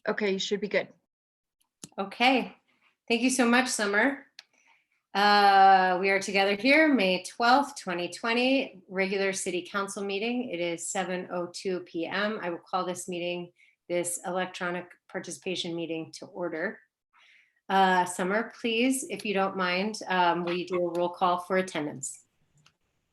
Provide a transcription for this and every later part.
Okay, you should be good. Okay, thank you so much, Summer. We are together here, May 12th, 2020, regular city council meeting. It is 7:02 p.m. I will call this electronic participation meeting to order. Summer, please, if you don't mind, will you do a roll call for attendance?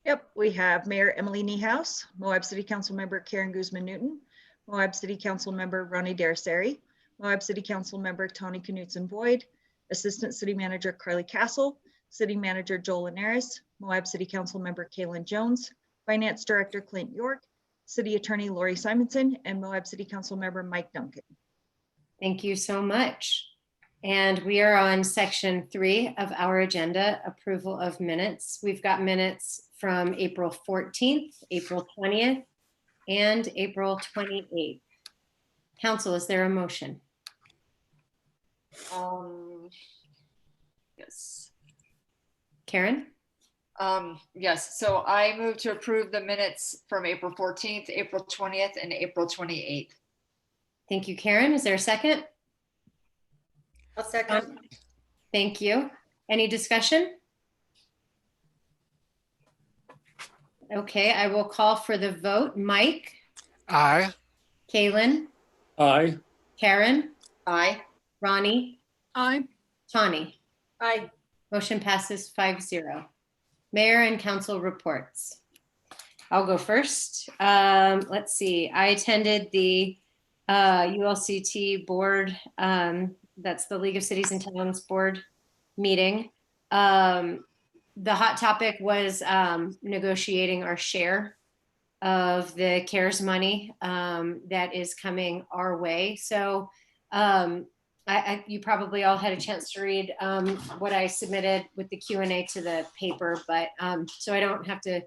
Yep, we have Mayor Emily Niehaus, Moab City Council Member Karen Guzman-Newton, Moab City Council Member Ronnie Darasari, Moab City Council Member Tony Knutson-Boyd, Assistant City Manager Carly Castle, City Manager Joel Linares, Moab City Council Member Kaylin Jones, Finance Director Clint York, City Attorney Lori Simonson, and Moab City Council Member Mike Duncan. Thank you so much. And we are on section 3 of our agenda, approval of minutes. We've got minutes from April 14th, April 20th, and April 28th. Council, is there a motion? Yes. Karen? Yes, so I move to approve the minutes from April 14th, April 20th, and April 28th. Thank you, Karen. Is there a second? I'll second. Thank you. Any discussion? Okay, I will call for the vote. Mike? Aye. Kaylin? Aye. Karen? Aye. Ronnie? Aye. Tawny? Aye. Motion passes 5-0. Mayor and council reports. I'll go first. Let's see. I attended the ULCT board. That's the League of Cities and Towns board meeting. The hot topic was negotiating our share of the CARES money that is coming our way. So you probably all had a chance to read what I submitted with the Q&A to the paper, but so I don't have to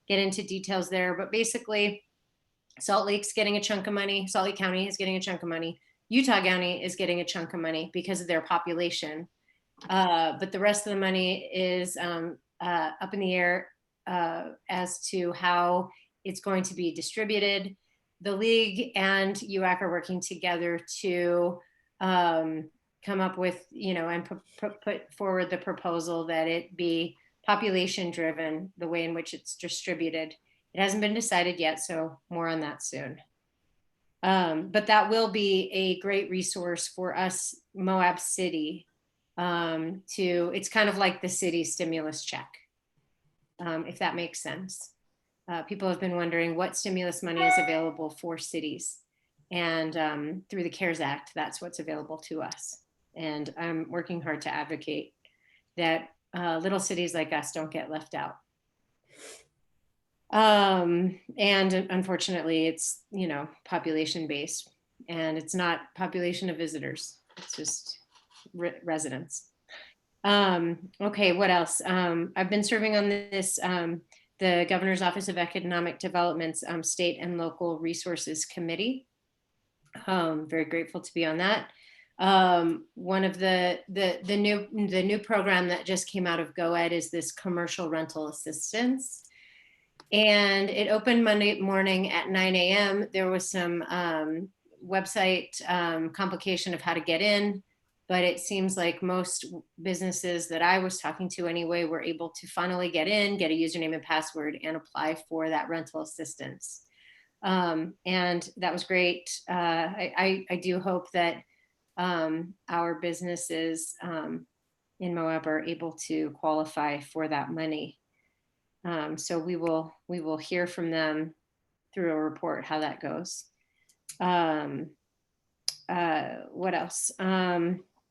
get into details there. But basically, Salt Lake's getting a chunk of money. Salt Lake County is getting a chunk of money. Utah County is getting a chunk of money because of their population. But the rest of the money is up in the air as to how it's going to be distributed. The League and UAC are working together to come up with, and put forward the proposal that it be population driven, the way in which it's distributed. It hasn't been decided yet, so more on that soon. But that will be a great resource for us, Moab City, it's kind of like the city stimulus check, if that makes sense. People have been wondering what stimulus money is available for cities. And through the CARES Act, that's what's available to us. And I'm working hard to advocate that little cities like us don't get left out. And unfortunately, it's, population based, and it's not population of visitors. It's just residents. Okay, what else? I've been serving on this, the Governor's Office of Economic Development's State and Local Resources Committee. Very grateful to be on that. One of the new program that just came out of GoEd is this commercial rental assistance. And it opened Monday morning at 9 a.m. There was some website complication of how to get in, but it seems like most businesses that I was talking to anyway were able to finally get in, get a username and password, and apply for that rental assistance. And that was great. I do hope that our businesses in Moab are able to qualify for that money. So we will hear from them through a report how that goes. What else?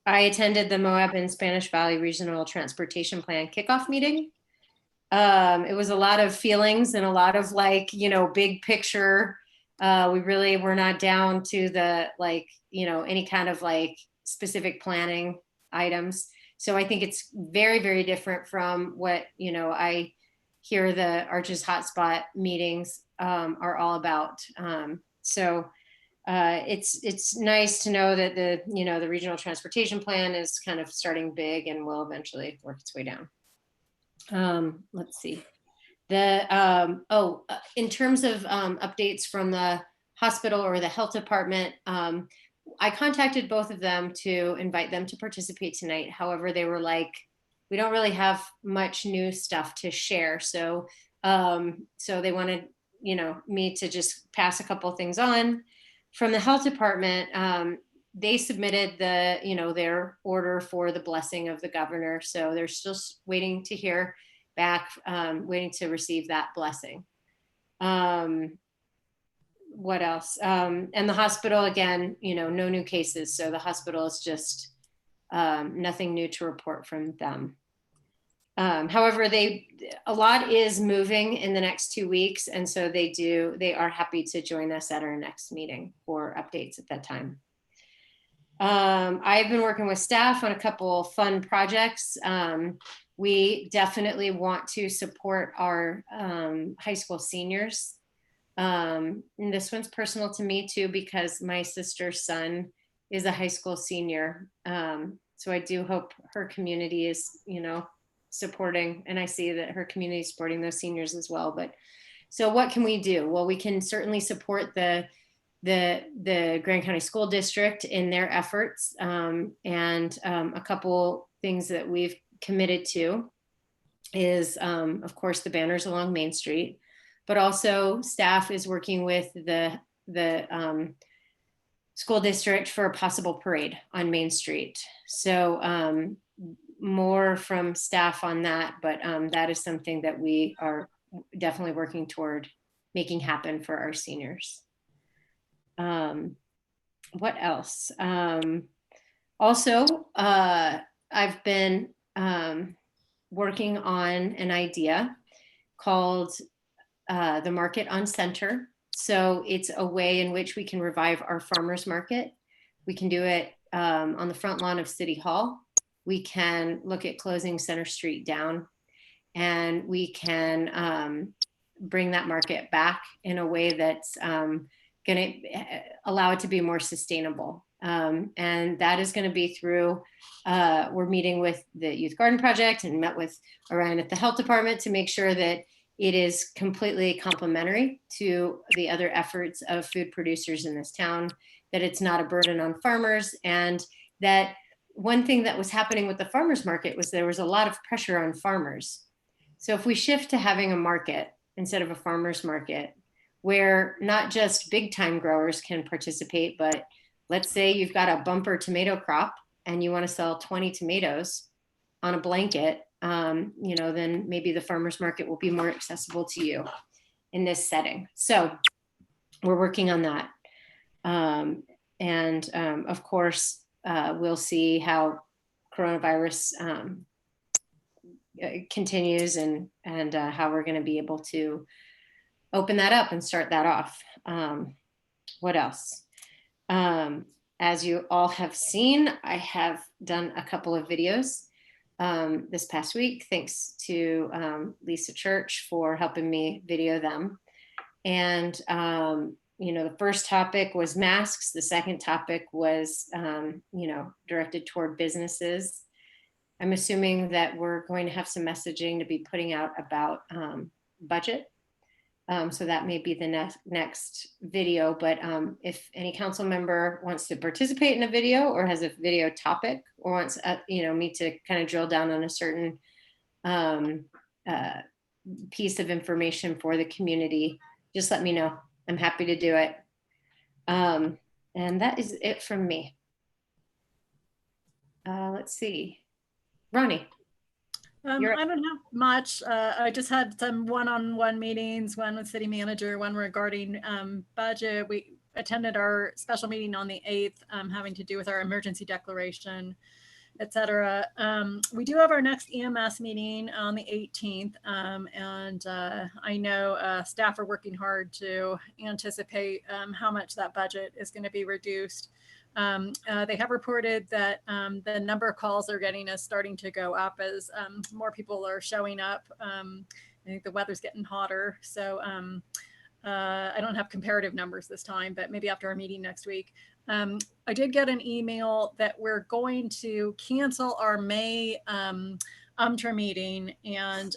I attended the Moab and Spanish Valley Regional Transportation Plan kickoff meeting. It was a lot of feelings and a lot of big picture. We really were not down to the any kind of specific planning items. So I think it's very, very different from what, I hear the Arches Hotspot meetings are all about. It's nice to know that the regional transportation plan is kind of starting big and will eventually work its way down. Let's see. In terms of updates from the hospital or the health department, I contacted both of them to invite them to participate tonight. However, they were like, we don't really have much new stuff to share. So, so they wanted, me to just pass a couple things on. From the health department, they submitted their order for the blessing of the governor. So they're still waiting to hear back, waiting to receive that blessing. What else? And the hospital, again, no new cases. So the hospital is just nothing new to report from them. However, a lot is moving in the next 2 weeks. And so they are happy to join us at our next meeting for updates at that time. I've been working with staff on a couple fun projects. We definitely want to support our high school seniors. And this one's personal to me too, because my sister's son is a high school senior. So I do hope her community is, supporting, and I see that her community is supporting those seniors as well. But so what can we do? Well, we can certainly support the Grand County School District in their efforts. And a couple things that we've committed to is, of course, the banners along Main Street, but also staff is working with the school district for a possible parade on Main Street. So more from staff on that, but that is something that we are definitely working toward making happen for our seniors. What else? Also, I've been working on an idea called the Market on Center. So it's a way in which we can revive our farmers market. We can do it on the front lawn of City Hall. We can look at closing Center Street down, and we can bring that market back in a way that's going to allow it to be more sustainable. And that is going to be through, we're meeting with the Youth Garden Project and met with Orion at the health department to make sure that it is completely complementary to the other efforts of food producers in this town, that it's not a burden on farmers, and that one thing that was happening with the farmers market was there was a lot of pressure on farmers. So if we shift to having a market instead of a farmers market, where not just big time growers can participate, but let's say you've got a bumper tomato crop and you want to sell 20 tomatoes on a blanket, then maybe the farmers market will be more accessible to you in this setting. So we're working on that. Of course, we'll see how coronavirus continues and how we're going to be able to open that up and start that off. What else? As you all have seen, I have done a couple of videos this past week, thanks to Lisa Church for helping me video them. And, the first topic was masks. The second topic was, directed toward businesses. I'm assuming that we're going to have some messaging to be putting out about budget. So that may be the next video, but if any council member wants to participate in a video or has a video topic or wants, me to kind of drill down on a certain piece of information for the community, just let me know. I'm happy to do it. And that is it from me. Let's see. Ronnie. I don't have much. I just had some one-on-one meetings, one with city manager, one regarding budget. We attended our special meeting on the 8th, having to do with our emergency declaration, et cetera. We do have our next EMS meeting on the 18th. I know staff are working hard to anticipate how much that budget is going to be reduced. They have reported that the number of calls they're getting is starting to go up as more people are showing up. I think the weather's getting hotter. So I don't have comparative numbers this time, but maybe after our meeting next week. I did get an email that we're going to cancel our May UMTRA meeting, and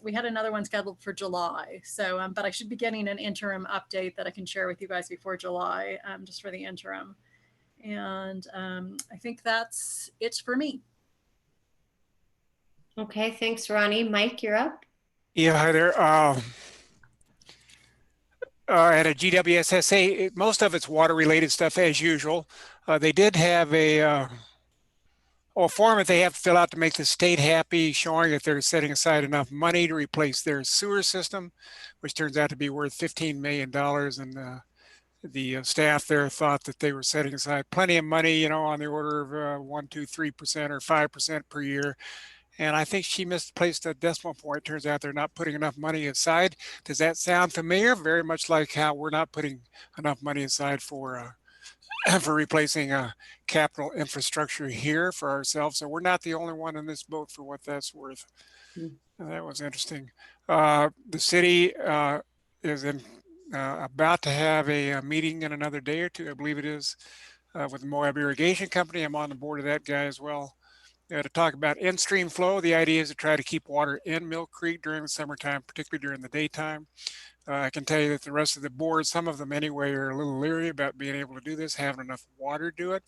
we had another one scheduled for July. So, but I should be getting an interim update that I can share with you guys before July, just for the interim. And I think that's it for me. Okay, thanks, Ronnie. Mike, you're up. Yeah, hi there. At a GWSSA, most of it's water related stuff as usual. They did have a form that they have to fill out to make the state happy, showing that they're setting aside enough money to replace their sewer system, which turns out to be worth $15 million. And the staff there thought that they were setting aside plenty of money, you know, on the order of 1, 2, 3% or 5% per year. And I think she misplaced a decimal point. Turns out they're not putting enough money aside. Does that sound familiar? Very much like how we're not putting enough money aside for for replacing capital infrastructure here for ourselves. So we're not the only one in this boat for what that's worth. That was interesting. The city is about to have a meeting in another day or two, I believe it is, with the Moab Irrigation Company. I'm on the board of that guy as well. To talk about in-stream flow. The idea is to try to keep water in Mill Creek during the summertime, particularly during the daytime. I can tell you that the rest of the board, some of them anyway, are a little leery about being able to do this, having enough water to do it.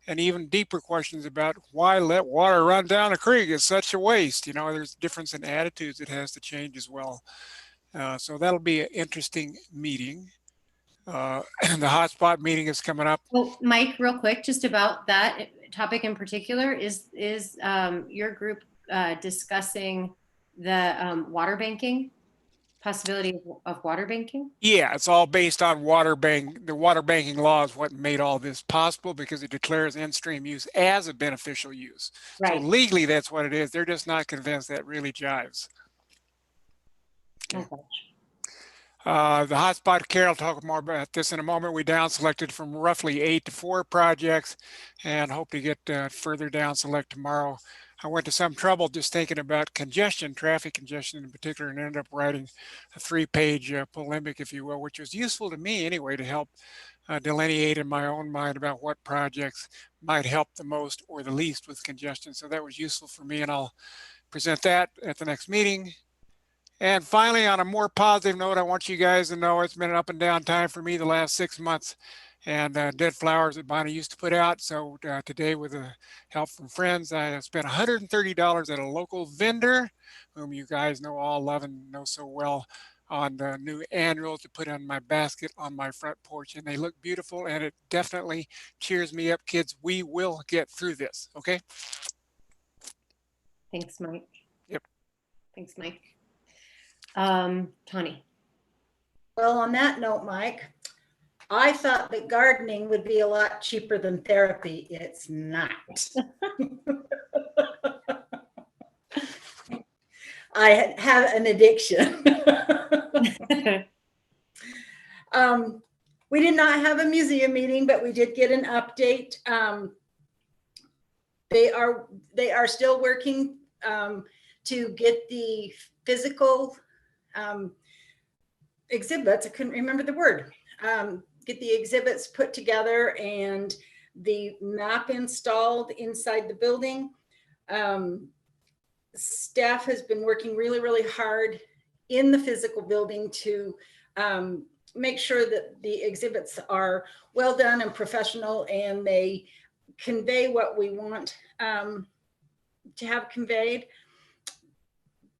And even deeper questions about why let water run down a creek is such a waste. You know, there's a difference in attitudes that has to change as well. So that'll be an interesting meeting. The hotspot meeting is coming up. Well, Mike, real quick, just about that topic in particular, is your group discussing the water banking, possibility of water banking? Yeah, it's all based on the water banking law is what made all this possible because it declares in-stream use as a beneficial use. Right. So legally, that's what it is. They're just not convinced that really jives. Okay. The hotspot, Carol, will talk more about this in a moment. We down selected from roughly 8 to 4 projects and hope to get further down select tomorrow. I went to some trouble just thinking about congestion, traffic congestion in particular, and ended up writing a 3-page polemic, if you will, which was useful to me anyway to help delineate in my own mind about what projects might help the most or the least with congestion. So that was useful for me, and I'll present that at the next meeting. And finally, on a more positive note, I want you guys to know it's been an up and down time for me the last 6 months. And dead flowers that Bonnie used to put out. So today, with the help from friends, I spent $130 at a local vendor, whom you guys know, all love and know so well, on the new annuals to put on my basket on my front porch. And they look beautiful, and it definitely cheers me up, kids. We will get through this, okay? Thanks, Mike. Yep. Thanks, Mike. Tawny. Well, on that note, Mike, I thought that gardening would be a lot cheaper than therapy. It's not. I have an addiction. We did not have a museum meeting, but we did get an update. They are still working to get the physical exhibits. I couldn't remember the word. Get the exhibits put together and the map installed inside the building. Staff has been working really, really hard in the physical building to make sure that the exhibits are well done and professional, and they convey what we want to have conveyed.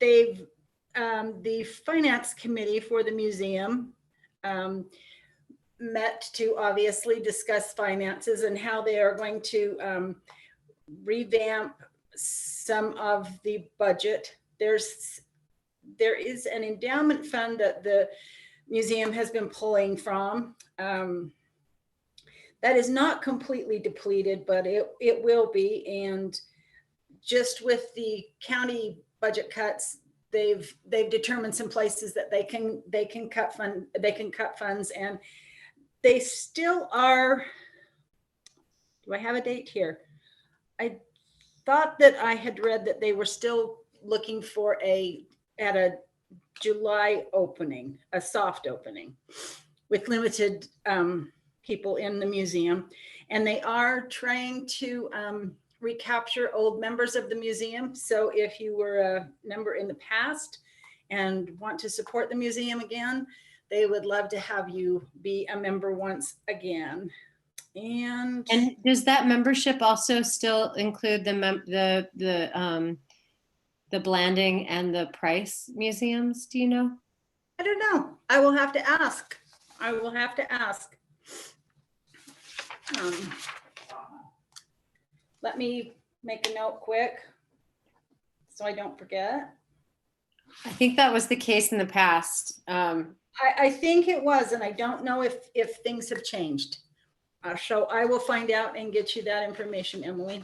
The finance committee for the museum met to obviously discuss finances and how they are going to revamp some of the budget. There is an endowment fund that the museum has been pulling from. That is not completely depleted, but it will be. And just with the county budget cuts, they've determined some places that they can cut funds, and they still are. Do I have a date here? I thought that I had read that they were still looking for at a July opening, a soft opening with limited people in the museum. And they are trying to recapture old members of the museum. So if you were a member in the past and want to support the museum again, they would love to have you be a member once again. And And does that membership also still include the Blanding and the Price museums? Do you know? I don't know. I will have to ask. I will have to ask. Let me make a note quick so I don't forget. I think that was the case in the past. I think it was, and I don't know if things have changed. So I will find out and get you that information, Emily.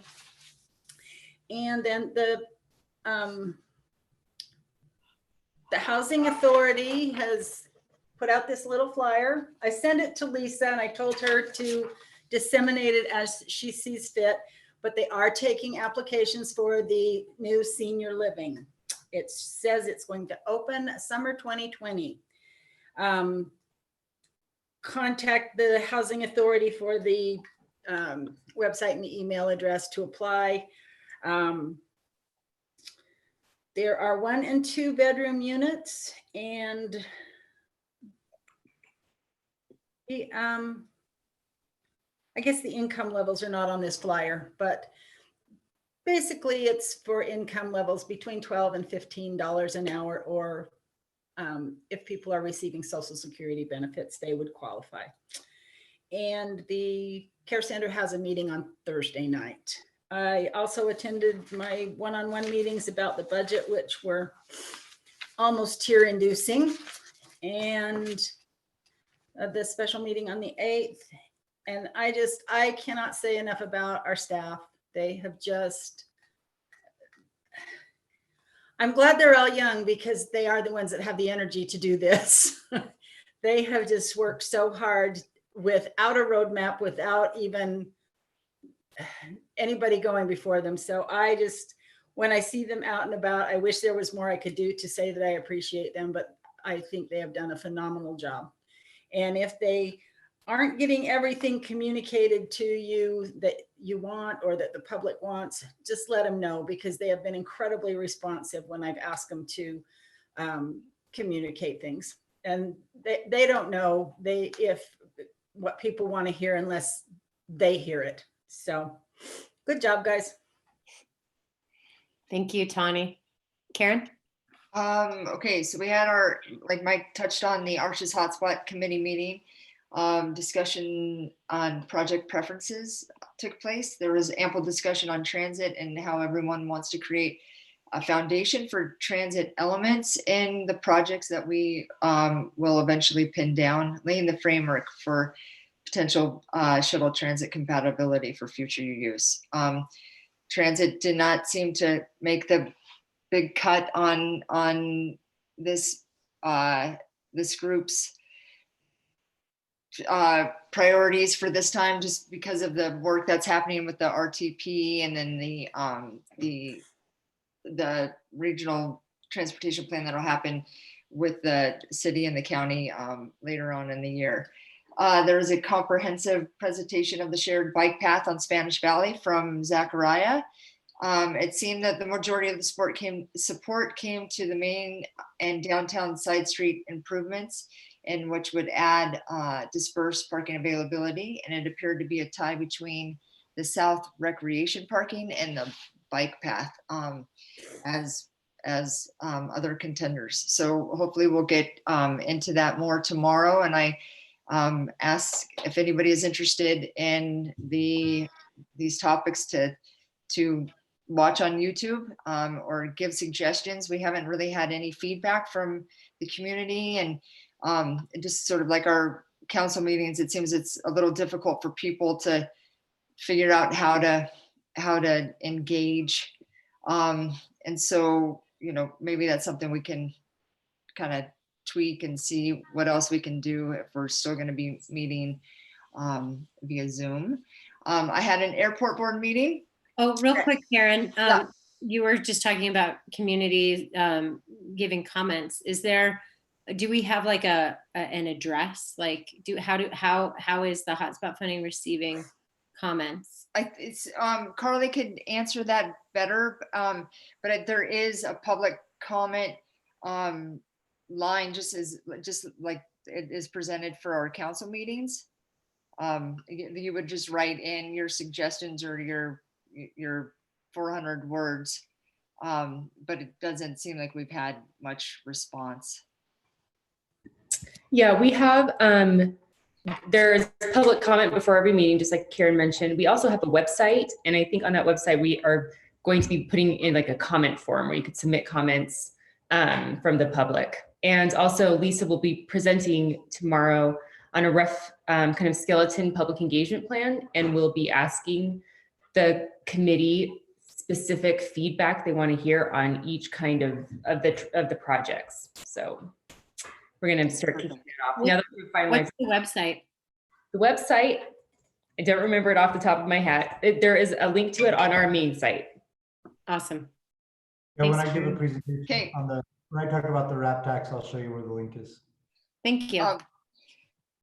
And then the Housing Authority has put out this little flyer. I sent it to Lisa and I told her to disseminate it as she sees fit, but they are taking applications for the new senior living. It says it's going to open summer 2020. Contact the Housing Authority for the website and the email address to apply. There are 1 and 2 bedroom units, and the, I guess the income levels are not on this flyer, but basically it's for income levels between $12 and $15 an hour, or if people are receiving Social Security benefits, they would qualify. And the Care Center has a meeting on Thursday night. I also attended my one-on-one meetings about the budget, which were almost tear-inducing, and the special meeting on the 8th. And I cannot say enough about our staff. They have just, I'm glad they're all young because they are the ones that have the energy to do this. They have just worked so hard without a roadmap, without even anybody going before them. So when I see them out and about, I wish there was more I could do to say that I appreciate them, but I think they have done a phenomenal job. And if they aren't getting everything communicated to you that you want or that the public wants, just let them know, because they have been incredibly responsive when I've asked them to communicate things. And they don't know what people want to hear unless they hear it. So good job, guys. Thank you, Tawny. Karen? Okay, so we had like Mike touched on, the Arches Hotspot Committee meeting. Discussion on project preferences took place. There was ample discussion on transit and how everyone wants to create a foundation for transit elements in the projects that we will eventually pin down, laying the framework for potential shuttle transit compatibility for future use. Transit did not seem to make the big cut on this group's priorities for this time, just because of the work that's happening with the RTP and then the regional transportation plan that'll happen with the city and the county later on in the year. There was a comprehensive presentation of the shared bike path on Spanish Valley from Zachariah. It seemed that the majority of the support came to the main and downtown side street improvements, in which would add dispersed parking availability. And it appeared to be a tie between the south recreation parking and the bike path as other contenders. So hopefully we'll get into that more tomorrow. And I ask if anybody is interested in these topics to watch on YouTube or give suggestions. We haven't really had any feedback from the community, and just sort of like our council meetings, it seems it's a little difficult for people to figure out how to engage. And so, maybe that's something we can kind of tweak and see what else we can do if we're still going to be meeting via Zoom. I had an airport board meeting. Oh, real quick, Karen, Yeah. you were just talking about community giving comments. Do we have like an address? Like, how is the hotspot funding receiving comments? Carly could answer that better, but there is a public comment line, just like it is presented for our council meetings. you would just write in your suggestions or your 400 words. But it doesn't seem like we've had much response. Yeah, we have, there's public comment before every meeting, just like Karen mentioned. We also have a website, and I think on that website, we are going to be putting in like a comment form where you could submit comments from the public. And also Lisa will be presenting tomorrow on a rough kind of skeleton public engagement plan, and we'll be asking the committee specific feedback they want to hear on each kind of the projects. So we're going to start kicking it off. Now that we've finalized What's the website? the website, I don't remember it off the top of my head. There is a link to it on our main site. Awesome. Yeah, when Thanks, I give a Karen. presentation Okay. when I talk about the wrap tax, I'll show you where the link is. Thank you.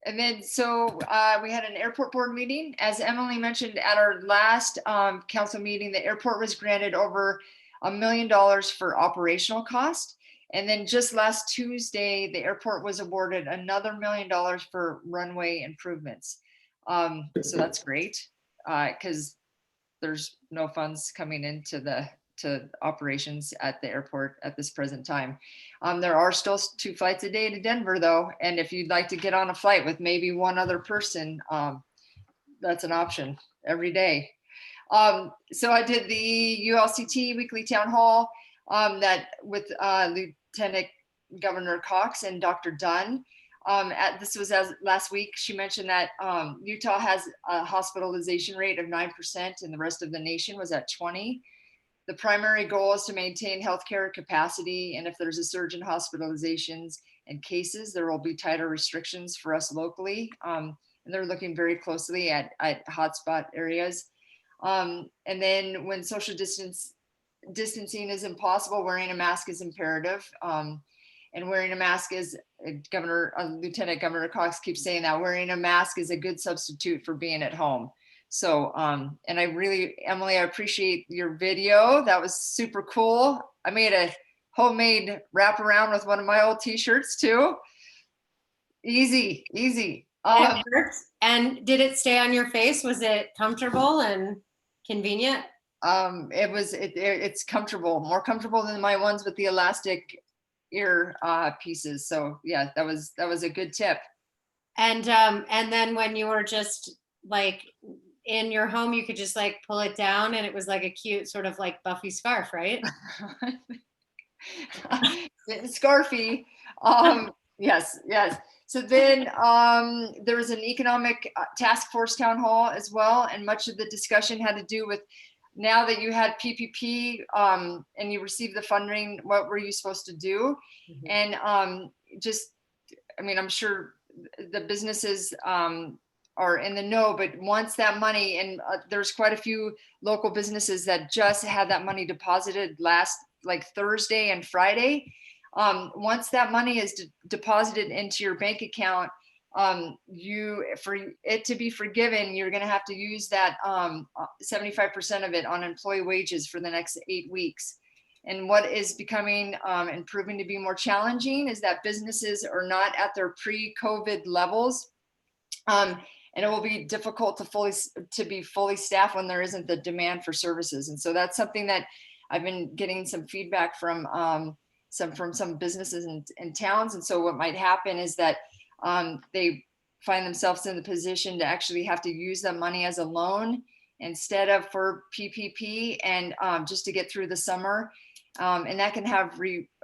And then, so we had an airport board meeting. As Emily mentioned at our last council meeting, the airport was granted over $1 million for operational cost. And then just last Tuesday, the airport was awarded another $1 million for runway improvements. So that's great, because there's no funds coming into operations at the airport at this present time. There are still 2 flights a day to Denver though. And if you'd like to get on a flight with maybe one other person, that's an option every day. So I did the ULCT weekly town hall that with Lieutenant Governor Cox and Dr. Dunn. This was as last week, she mentioned that Utah has a hospitalization rate of 9% and the rest of the nation was at 20. The primary goal is to maintain healthcare capacity, and if there's a surge in hospitalizations and cases, there will be tighter restrictions for us locally. And they're looking very closely at hotspot areas. And then when social distancing is impossible, wearing a mask is imperative. And wearing a mask is, Lieutenant Governor Cox keeps saying that wearing a mask is a good substitute for being at home. So, and I really, Emily, I appreciate your video. That was super cool. I made a homemade wraparound with one of my old t-shirts too. Easy, easy. It worked. And did it stay on your face? Was it comfortable and convenient? It's comfortable, more comfortable than my ones with the elastic ear pieces. So yeah, that was a good tip. And then when you were just like in your home, you could just like pull it down and it was like a cute sort of like Buffy scarf, right? Scarfy. Yes. So then there was an economic task force town hall as well. And much of the discussion had to do with now that you had PPP and you received the funding, what were you supposed to do? Mm-hmm. And I'm sure the businesses are in the know, but once that money, and there's quite a few local businesses that just had that money deposited last like Thursday and Friday. Once that money is deposited into your bank account, for it to be forgiven, you're going to have to use that 75% of it on employee wages for the next 8 weeks. And what is becoming and proving to be more challenging is that businesses are not at their pre-COVID levels. And it will be difficult to be fully staffed when there isn't the demand for services. And so that's something that I've been getting some feedback from some businesses in towns. And so what might happen is that they find themselves in the position to actually have to use that money as a loan instead of for PPP and just to get through the summer. And that can have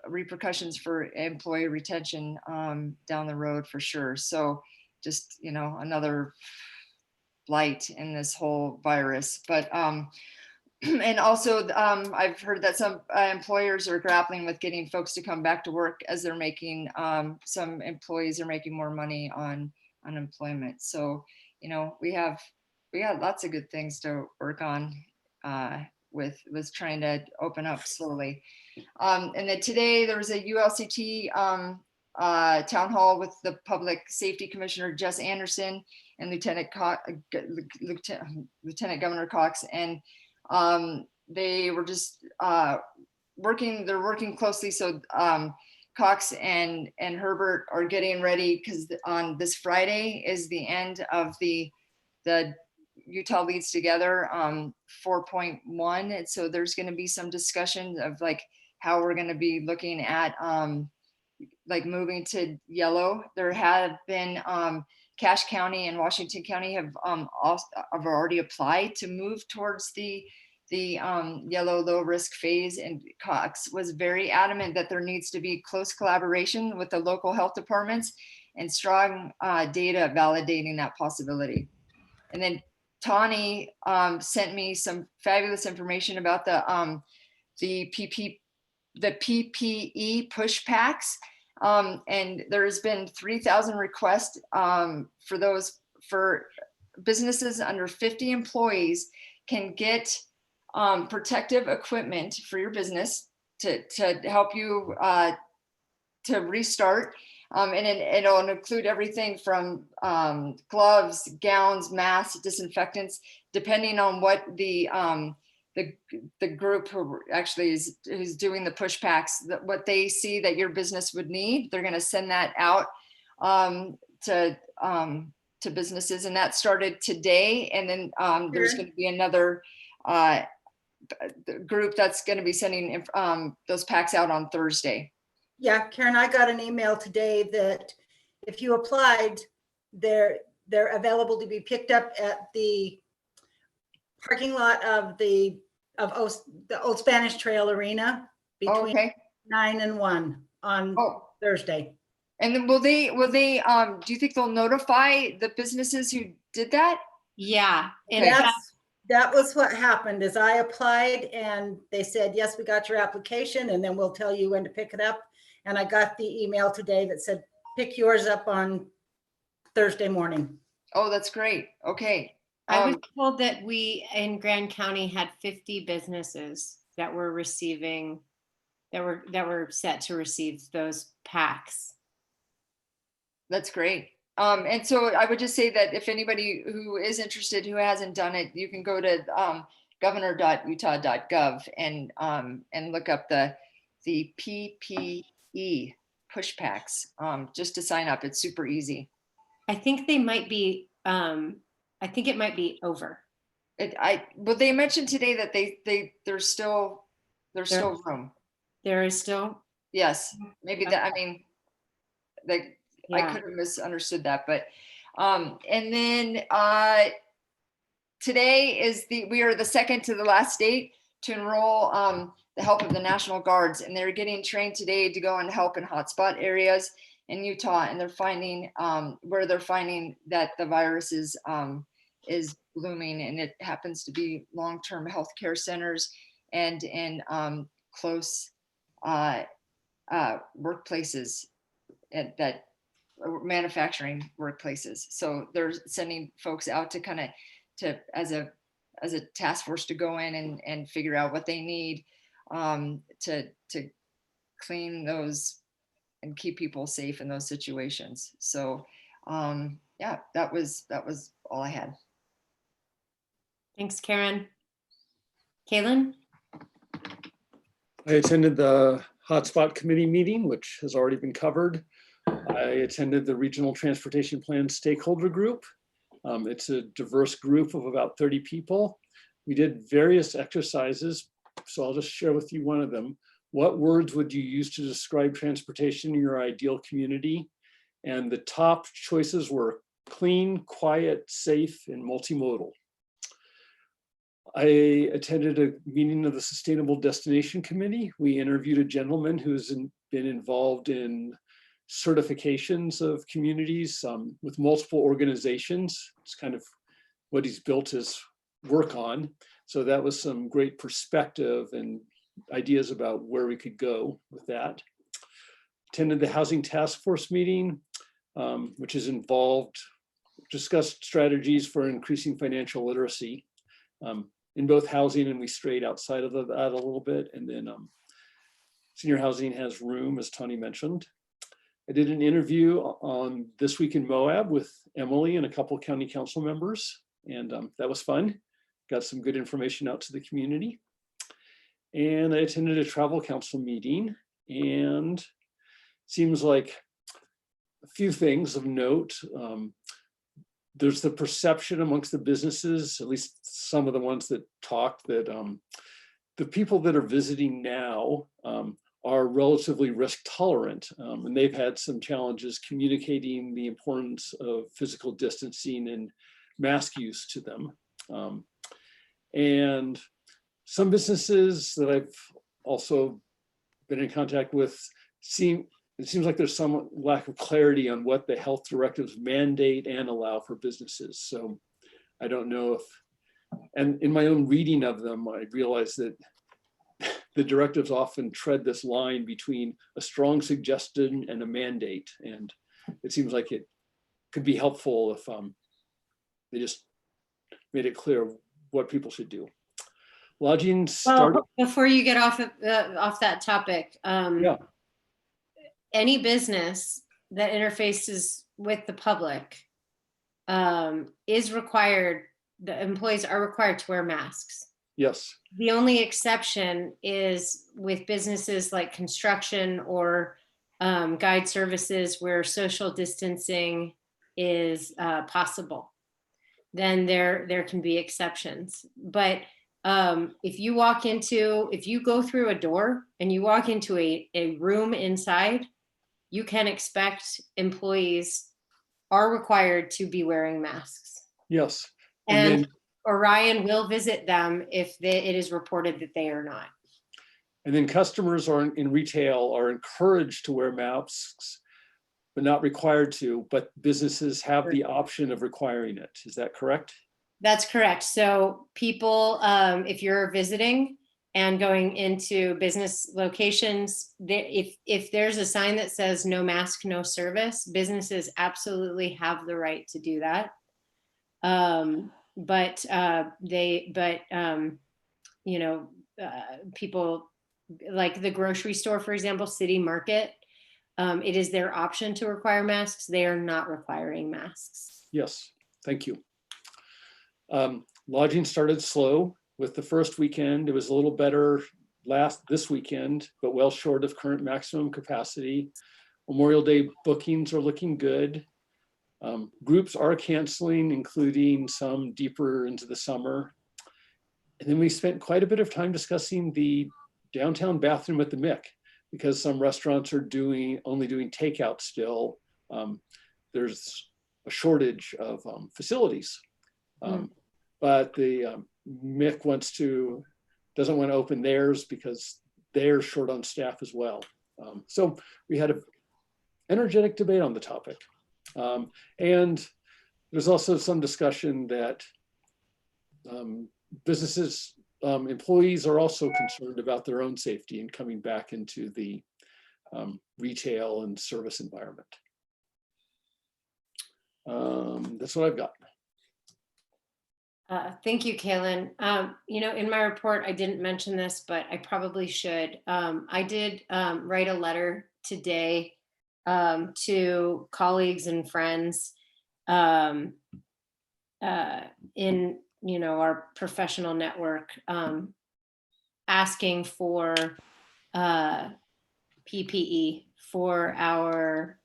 repercussions for employee retention down the road for sure. So just, another blight in this whole virus. But and also I've heard that some employers are grappling with getting folks to come back to work as they're making, some employees are making more money on unemployment. So, we got lots of good things to work on with trying to open up slowly. And then today there was a ULCT town hall with the Public Safety Commissioner, Jess Anderson, and Lieutenant Governor Cox. And they were just they're working closely. So Cox and Herbert are getting ready because on this Friday is the end of the the Utah Leads Together 4.1. And so there's going to be some discussion of like how we're going to be looking at like moving to yellow. There have been Cache County and Washington County have already applied to move towards the yellow low risk phase, and Cox was very adamant that there needs to be close collaboration with the local health departments and strong data validating that possibility. And then Tawny sent me some fabulous information about the PPE push packs. And there's been 3,000 requests for businesses under 50 employees can get protective equipment for your business to help you to restart. And it'll include everything from gloves, gowns, masks, disinfectants, depending on what the group who actually is doing the push packs, what they see that your business would need, they're going to send that out to businesses, and that started today. And then there's going to be another group that's going to be sending those packs out on Thursday. Yeah, Karen, I got an email today that if you applied, they're available to be picked up at the parking lot of the Old Spanish Trail Arena between 9 and 1 on Thursday. And then will they do you think they'll notify the businesses who did that? Yeah. And that was what happened. Is I applied and they said, yes, we got your application, and then we'll tell you when to pick it up. And I got the email today that said, pick yours up on Thursday morning. Oh, that's great. Okay. I was told that we in Grand County had 50 businesses that were receiving, that were set to receive those packs. That's great. And so I would just say that if anybody who is interested, who hasn't done it, you can go to governor.utah.gov and look up the PPE push packs just to sign up. It's super easy. I think they might be. I think it might be over. But they mentioned today that there's still room. There is still. Yes, maybe that. I mean, I could have misunderstood that, but and then today we are the second to the last state to enroll the help of the National Guards, and they're getting trained today to go and help in hotspot areas in Utah, and they're finding where they're finding that the virus is blooming, and it happens to be long-term healthcare centers and in close workplaces that manufacturing workplaces. So they're sending folks out to kind of as a task force to go in and figure out what they need to clean those and keep people safe in those situations. So yeah, that was all I had. Thanks, Karen. Kaylin? I attended the Hotspot Committee meeting, which has already been covered. I attended the Regional Transportation Plan Stakeholder Group. It's a diverse group of about 30 people. We did various exercises, so I'll just share with you one of them. What words would you use to describe transportation in your ideal community? And the top choices were clean, quiet, safe, and multimodal. I attended a meeting of the Sustainable Destination Committee. We interviewed a gentleman who's been involved in certifications of communities with multiple organizations. It's kind of what he's built his work on. So that was some great perspective and ideas about where we could go with that. Attended the Housing Task Force meeting, which is discussed strategies for increasing financial literacy in both housing, and we strayed outside of that a little bit. And then senior housing has room, as Tony mentioned. I did an interview on This Week in Moab with Emily and a couple of county council members, and that was fun. Got some good information out to the community. And I attended a travel council meeting, and seems like a few things of note. there's the perception amongst the businesses, at least some of the ones that talk, that the people that are visiting now are relatively risk tolerant, and they've had some challenges communicating the importance of physical distancing and mask use to them. And some businesses that I've also been in contact with it seems like there's some lack of clarity on what the health directives mandate and allow for businesses. So I don't know if, and in my own reading of them, I realize that the directives often tread this line between a strong suggestion and a mandate. And it seems like it could be helpful if they just made it clear what people should do. Lodging started. Well, before you get off that topic, Yeah. any business that interfaces with the public is required, the employees are required to wear masks. Yes. The only exception is with businesses like construction or guide services where social distancing is possible. Then there can be exceptions. But if you go through a door and you walk into a room inside, you can expect employees are required to be wearing masks. Yes. And Orion will visit them if it is reported that they are not. And then customers in retail are encouraged to wear masks, but not required to, but businesses have the option of requiring it. Is that correct? That's correct. So people, if you're visiting and going into business locations, if there's a sign that says no mask, no service, businesses absolutely have the right to do that. People like the grocery store, for example, City Market, it is their option to require masks. They are not requiring masks. Yes, thank you. Lodging started slow with the first weekend. It was a little better this weekend, but well short of current maximum capacity. Memorial Day bookings are looking good. Groups are canceling, including some deeper into the summer. And then we spent quite a bit of time discussing the downtown bathroom at the Mick, because some restaurants are only doing takeout still. There's a shortage of facilities. But the Mick doesn't want to open theirs because they're short on staff as well. So we had an energetic debate on the topic. And there's also some discussion that businesses, employees are also concerned about their own safety and coming back into the retail and service environment. That's what I've got. Thank you, Kaylin. In my report, I didn't mention this, but I probably should. I did write a letter today to colleagues and friends in our professional network, asking for PPE for our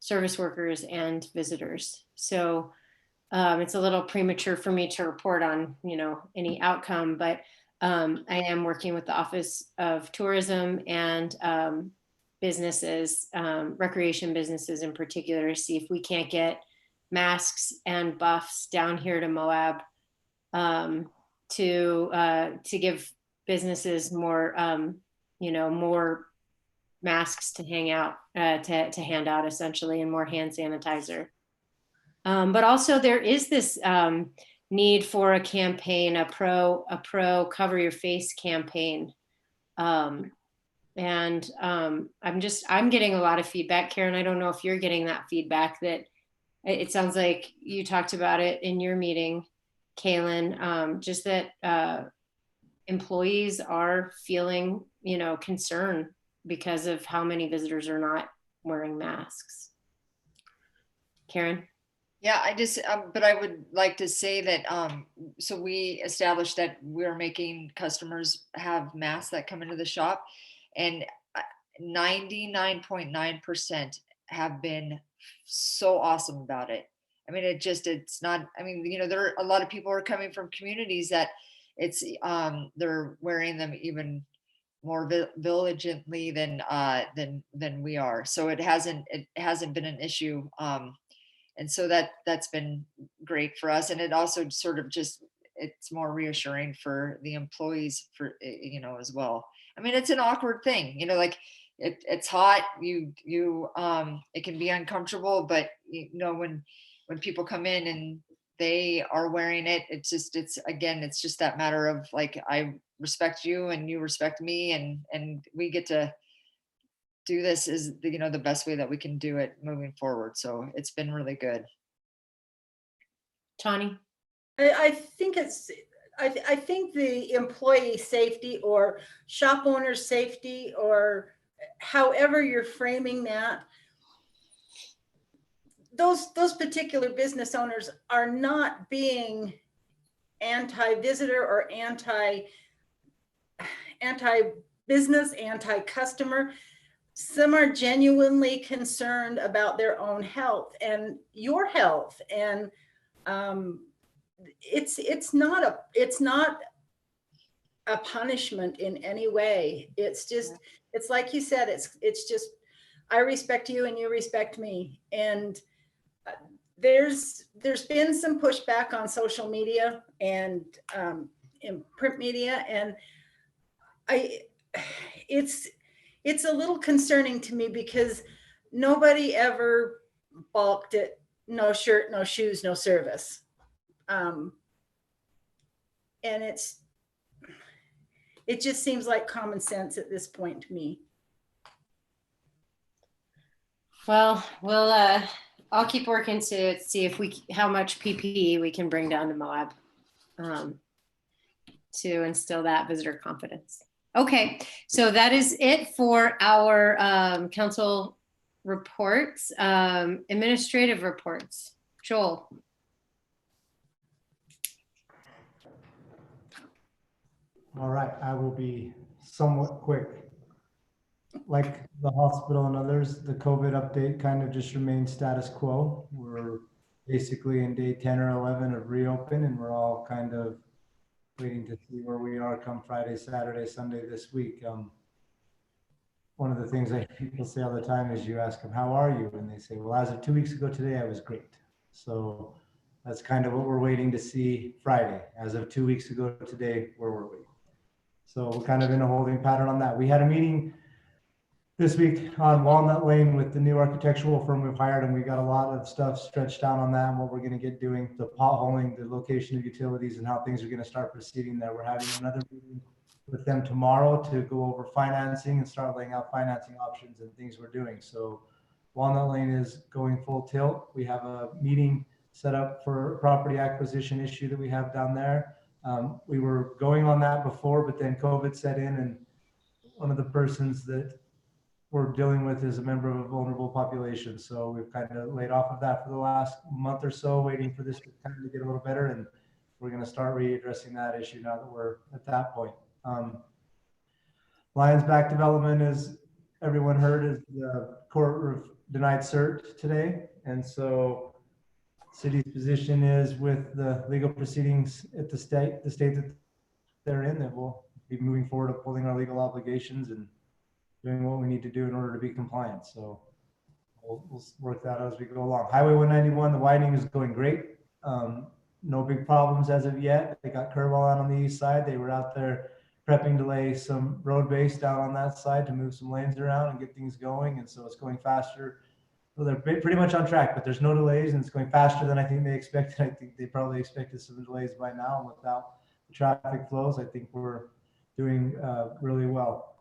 service workers and visitors. So it's a little premature for me to report on, any outcome, but I am working with the Office of Tourism and businesses, recreation businesses in particular, to see if we can't get masks and buffs down here to Moab to give businesses more, more masks to hang out, to hand out essentially, and more hand sanitizer. But also there is this need for a campaign, a pro cover your face campaign. And I'm getting a lot of feedback, Karen. I don't know if you're getting that feedback. That it sounds like you talked about it in your meeting, Kaylin, just that employees are feeling, concern because of how many visitors are not wearing masks. Karen? Yeah, but I would like to say that, so we established that we're making customers have masks that come into the shop, and 99.9% have been so awesome about it. I mean, it's not, I mean, there are a lot of people are coming from communities that they're wearing them even more diligently than we are. So it hasn't been an issue. And so that's been great for us. And it also sort of it's more reassuring for the employees as well. I mean, it's an awkward thing, like it's hot, it can be uncomfortable, but when people come in and they are wearing it, it's just that matter of like, I respect you and you respect me, and we get to do this is the best way that we can do it moving forward. So it's been really good. Tawny? I think I think the employee safety or shop owner safety, or however you're framing that, those particular business owners are not being anti-visitor or anti-business, anti-customer. Some are genuinely concerned about their own health and your health, and it's not a punishment in any way. It's just, it's like you said, it's just, I respect you and you respect me. And there's been some pushback on social media and in print media, and it's a little concerning to me because nobody ever balked at no shirt, no shoes, no service. And it just seems like common sense at this point to me. Well, I'll keep working to see how much PPE we can bring down to Moab to instill that visitor confidence. Okay, so that is it for our council reports. Administrative reports. Joel. All right, I will be somewhat quick. Like the hospital and others, the COVID update kind of just remains status quo. We're basically in day 10 or 11 of reopen, and we're all kind of waiting to see where we are come Friday, Saturday, Sunday this week. One of the things people say all the time is you ask them, how are you? And they say, well, as of 2 weeks ago today, I was great. So that's kind of what we're waiting to see Friday. As of 2 weeks ago today, where were we? So we're kind of in a holding pattern on that. We had a meeting this week on Walnut Lane with the new architectural firm we've hired, and we got a lot of stuff stretched out on that and what we're going to get doing, the potholing, the location of utilities, and how things are going to start proceeding there. We're having another meeting with them tomorrow to go over financing and start laying out financing options and things we're doing. So Walnut Lane is going full tilt. We have a meeting set up for a property acquisition issue that we have down there. We were going on that before, but then COVID set in, and one of the persons that we're dealing with is a member of a vulnerable population. So we've kind of laid off of that for the last month or so, waiting for this to kind of get a little better. And we're going to start readdressing that issue now that we're at that point. Lions Back Development, as everyone heard, is the court denied cert today. And so city's position is with the legal proceedings at the state that they're in, that we'll be moving forward, upholding our legal obligations and doing what we need to do in order to be compliant. So we'll work that out as we go along. Highway 191, the widening is going great. No big problems as of yet. They got curb on the east side. They were out there prepping to lay some road base down on that side to move some lanes around and get things going. And so it's going faster. Well, they're pretty much on track, but there's no delays, and it's going faster than I think they expected. I think they probably expected some delays by now. And without the traffic flows, I think we're doing really well.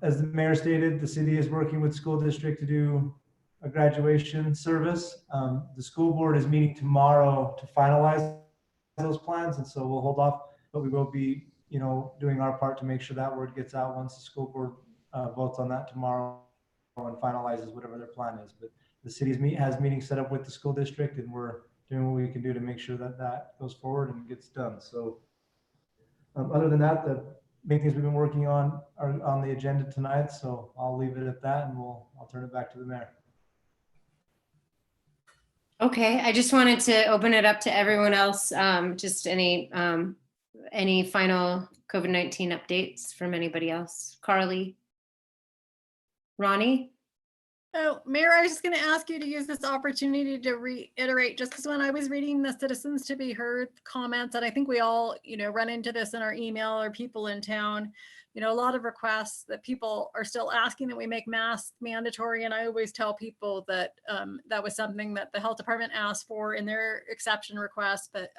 As the mayor stated, the city is working with school district to do a graduation service. The school board is meeting tomorrow to finalize those plans, and so we'll hold off, but we will be, doing our part to make sure that word gets out once the school board votes on that tomorrow and finalizes whatever their plan is. But the city has meetings set up with the school district, and we're doing what we can do to make sure that that goes forward and gets done. So other than that, the main things we've been working on are on the agenda tonight. So I'll leave it at that, and I'll turn it back to the mayor. Okay, I just wanted to open it up to everyone else. Just any final COVID-19 updates from anybody else? Carly? Ronnie? Oh, Mayor, I was just going to ask you to use this opportunity to reiterate, just because when I was reading the citizens to be heard comments, and I think we all, run into this in our email or people in town, a lot of requests that people are still asking that we make masks mandatory. And I always tell people that that was something that the health department asked for in their exception request, but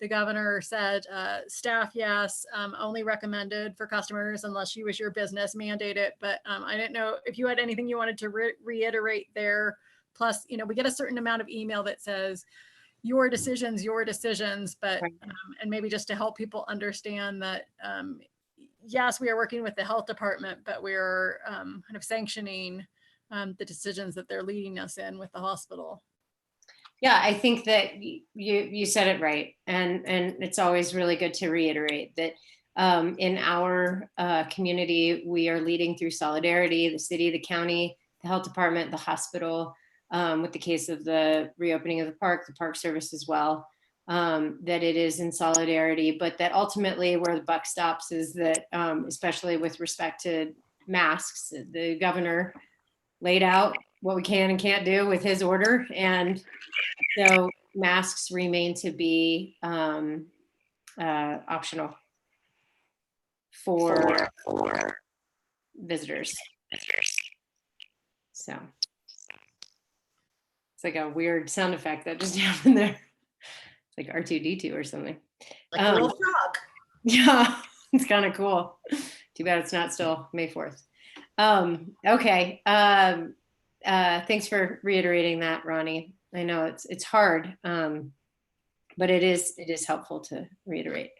the governor said staff, yes, only recommended for customers unless you was your business mandate it. But I didn't know if you had anything you wanted to reiterate there. Plus, we get a certain amount of email that says your decisions, but and maybe just to help people understand that yes, we are working with the health department, but we're kind of sanctioning the decisions that they're leading us in with the hospital. Yeah, I think that you said it right. And it's always really good to reiterate that in our community, we are leading through solidarity, the city, the county, the health department, the hospital, with the case of the reopening of the park service as well. That it is in solidarity, but that ultimately where the buck stops is that, especially with respect to masks, the governor laid out what we can and can't do with his order. And so masks remain to be optional for visitors. So it's like a weird sound effect that just happened there. Like R2D2 or something. Like a little frog. Yeah, it's kind of cool. Too bad it's not still May 4th. Okay. Thanks for reiterating that, Ronnie. I know it's hard, but it is helpful to reiterate.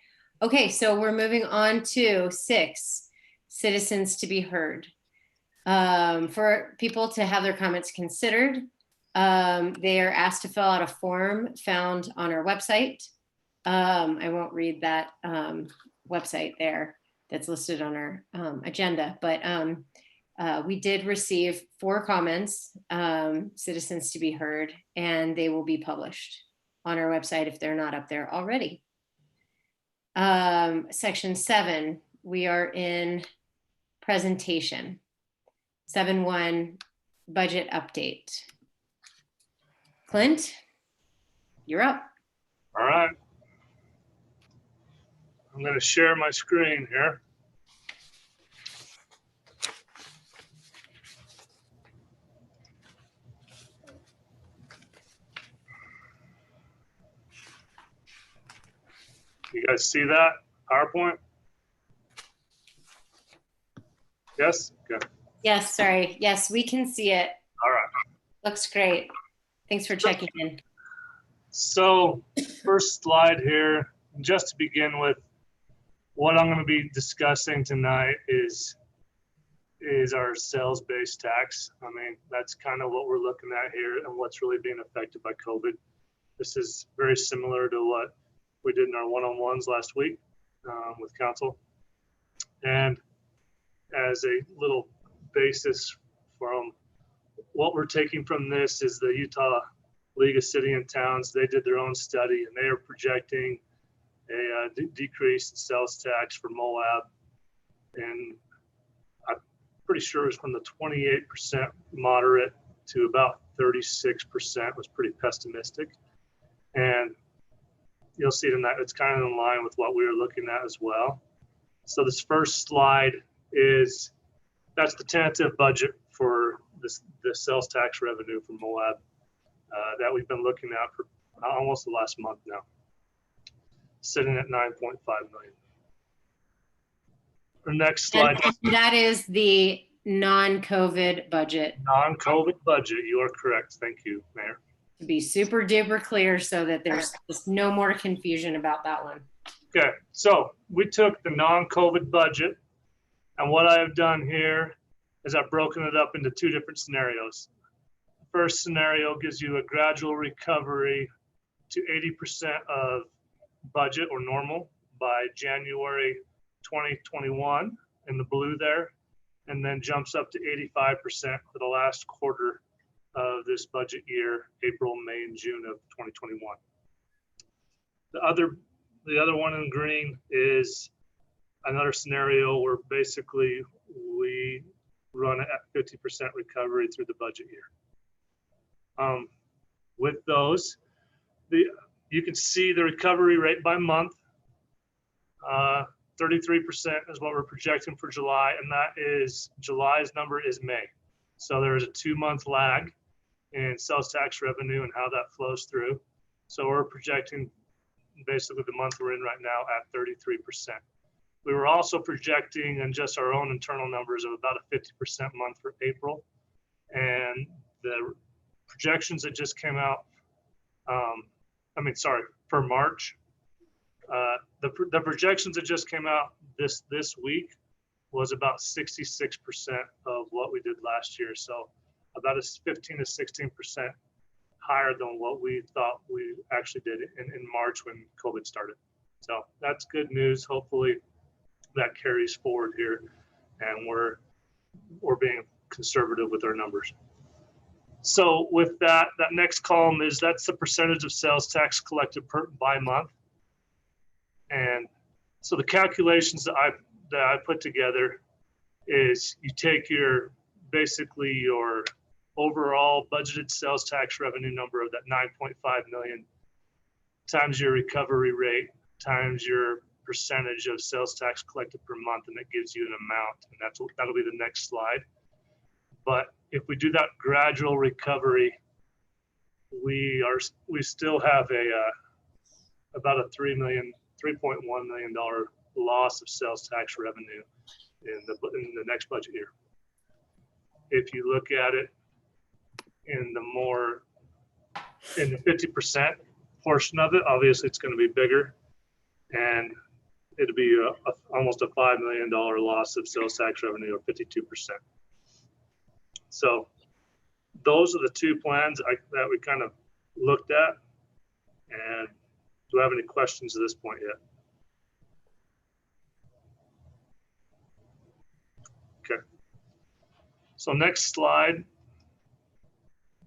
Okay, so we're moving on to 6, citizens to be heard. For people to have their comments considered, they are asked to fill out a form found on our website. I won't read that website there that's listed on our agenda, but we did receive 4 comments, citizens to be heard, and they will be published on our website if they're not up there already. Section 7, we are in presentation. 7.1 budget update. Clint, you're up. All right. I'm going to share my screen here. You guys see that PowerPoint? Yes? Good. Yes, sorry. Yes, we can see it. All right. Looks great. Thanks for checking in. So first slide here, just to begin with, what I'm going to be discussing tonight is our sales-based tax. I mean, that's kind of what we're looking at here and what's really being affected by COVID. This is very similar to what we did in our one-on-ones last week with council. And as a little basis from what we're taking from this is the Utah League of City and Towns. They did their own study and they are projecting a decrease in sales tax for Moab. And I'm pretty sure it's from the 28% moderate to about 36% was pretty pessimistic. And you'll see tonight, it's kind of in line with what we were looking at as well. So this first slide is, that's the tentative budget for the sales tax revenue for Moab that we've been looking at for almost the last month now, sitting at 9.5 million. The next slide. And that is the non-COVID budget. Non-COVID budget, you are correct. Thank you, Mayor. To be super duper clear so that there's just no more confusion about that one. Okay, so we took the non-COVID budget, and what I have done here is I've broken it up into 2 different scenarios. The first scenario gives you a gradual recovery to 80% of budget or normal by January 2021 in the blue there, and then jumps up to 85% for the last quarter of this budget year, April, May, and June of 2021. The other one in green is another scenario where basically we run at 50% recovery through the budget year. With those, you can see the recovery rate by month. 33% is what we're projecting for July, and that is July's number is May. So there is a 2-month lag in sales tax revenue and how that flows through. So we're projecting basically the month we're in right now at 33%. We were also projecting in just our own internal numbers of about a 50% month for April. And the projections that just came out, for March, the projections that just came out this week was about 66% of what we did last year. So about a 15 to 16% higher than what we thought we actually did in March when COVID started. So that's good news. Hopefully that carries forward here, and we're being conservative with our numbers. So with that next column that's the percentage of sales tax collected by month. And so the calculations that I put together is you take basically your overall budgeted sales tax revenue number of that 9.5 million times your recovery rate times your percentage of sales tax collected per month, and it gives you an amount, and that'll be the next slide. But if we do that gradual recovery, we still have about a $3.1 million loss of sales tax revenue in the next budget year. If you look at it in the 50% portion of it, obviously it's going to be bigger, and it'll be almost a $5 million loss of sales tax revenue, or 52%. So those are the two plans that we kind of looked at. And do I have any questions at this point yet? Okay. So next slide.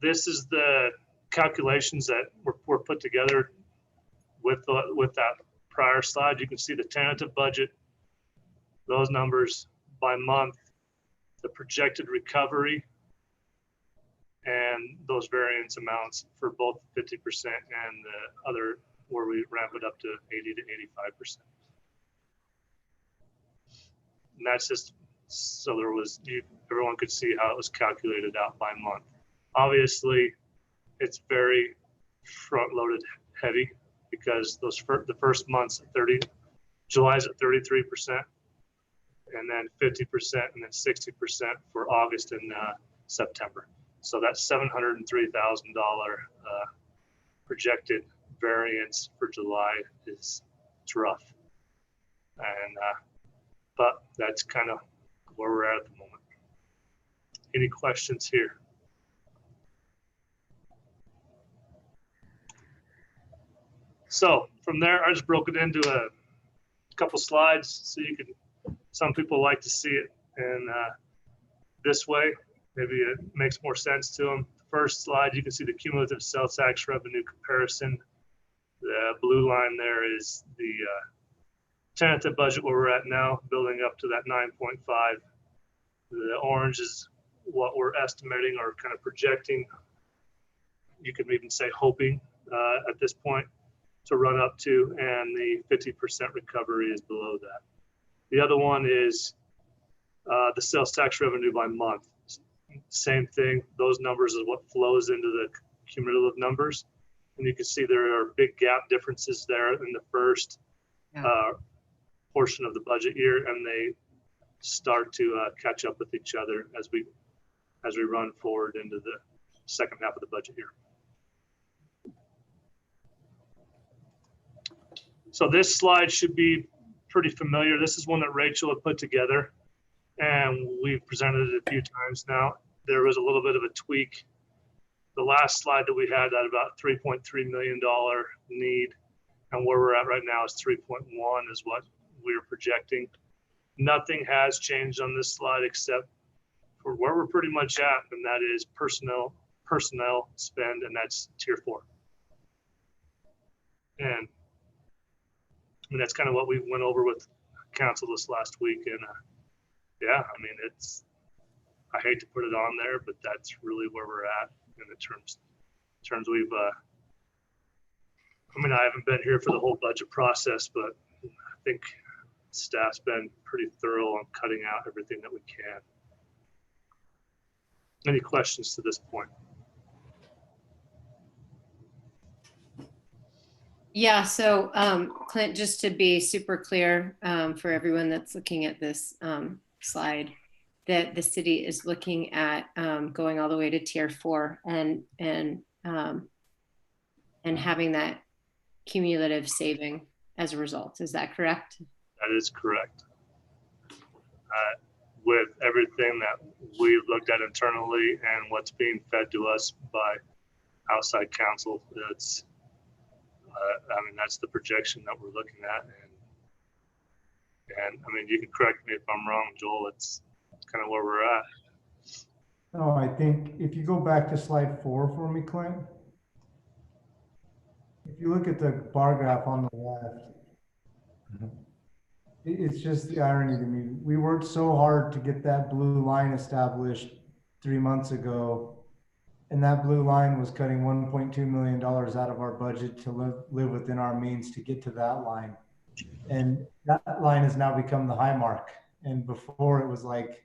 This is the calculations that were put together with that prior slide. You can see the tentative budget, those numbers by month, the projected recovery, and those variance amounts for both 50% and the other, where we ramp it up to 80 to 85%. And that's just so everyone could see how it was calculated out by month. Obviously, it's very front-loaded heavy, because the first month's at July's at 33%, and then 50%, and then 60% for August and September. So that's $703,000 projected variance for July. It's rough, and but that's kind of where we're at the moment. Any questions here? So from there, I just broke it into a couple slides so you can. Some people like to see it in this way. Maybe it makes more sense to them. The first slide, you can see the cumulative sales tax revenue comparison. The blue line there is the tentative budget where we're at now, building up to that 9.5. The orange is what we're estimating or kind of projecting. You could even say hoping at this point to run up to, and the 50% recovery is below that. The other one is the sales tax revenue by month. Same thing, those numbers is what flows into the cumulative numbers. And you can see there are big gap differences there in the first portion of the budget year, and they start to catch up with each other as we run forward into the second half of the budget year. So this slide should be pretty familiar. This is one that Rachel had put together, and we've presented it a few times now. There was a little bit of a tweak. The last slide that we had at about $3.3 million need, and where we're at right now is 3.1 is what we're projecting. Nothing has changed on this slide except for where we're pretty much at, and that is personnel spend, and that's tier 4. And I mean, that's kind of what we went over with council this last week. And yeah, I mean, I hate to put it on there, but that's really where we're at in the terms we've, I mean, I haven't been here for the whole budget process, but I think staff's been pretty thorough on cutting out everything that we can. Any questions to this point? Yeah, so Clint, just to be super clear for everyone that's looking at this slide, that the city is looking at going all the way to tier 4 and having that cumulative saving as a result. Is that correct? That is correct. With everything that we've looked at internally and what's being fed to us by outside counsel, it's, I mean, that's the projection that we're looking at. And I mean, you can correct me if I'm wrong, Joel, it's kind of where we're at. No, I think if you go back to slide 4 for me, Clint. If you look at the bar graph on the left, it's just the irony to me. We worked so hard to get that blue line established 3 months ago, and that blue line was cutting $1.2 million out of our budget to live within our means to get to that line. And that line has now become the high mark. And before it was like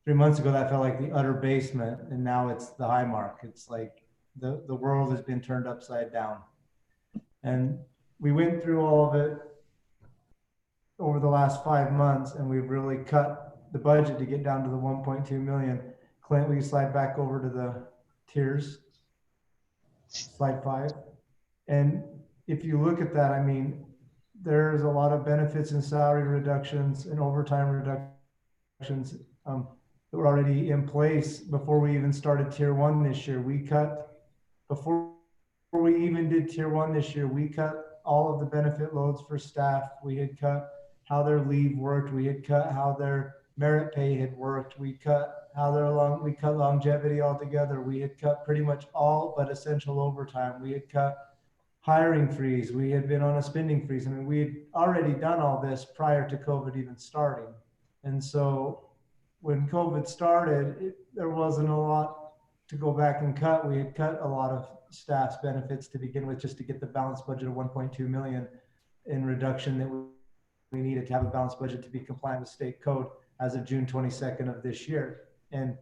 3 months ago, that felt like the utter basement. And now it's the high mark. It's like the world has been turned upside down. And we went through all of it over the last 5 months, and we've really cut the budget to get down to the 1.2 million. Clint, will you slide back over to the tiers? Slide 5. And if you look at that, I mean, there's a lot of benefits and salary reductions and overtime reductions that were already in place before we even started tier 1 this year. We cut, before we even did tier 1 this year, we cut all of the benefit loads for staff. We had cut how their leave worked. We had cut how their merit pay had worked. We cut how we cut longevity altogether. We had cut pretty much all but essential overtime. We had cut hiring freeze. We had been on a spending freeze. I mean, we had already done all this prior to COVID even starting. And so when COVID started, there wasn't a lot to go back and cut. We had cut a lot of staff's benefits to begin with, just to get the balanced budget of 1.2 million in reduction that we needed to have a balanced budget to be compliant with state code as of June 22nd of this year. And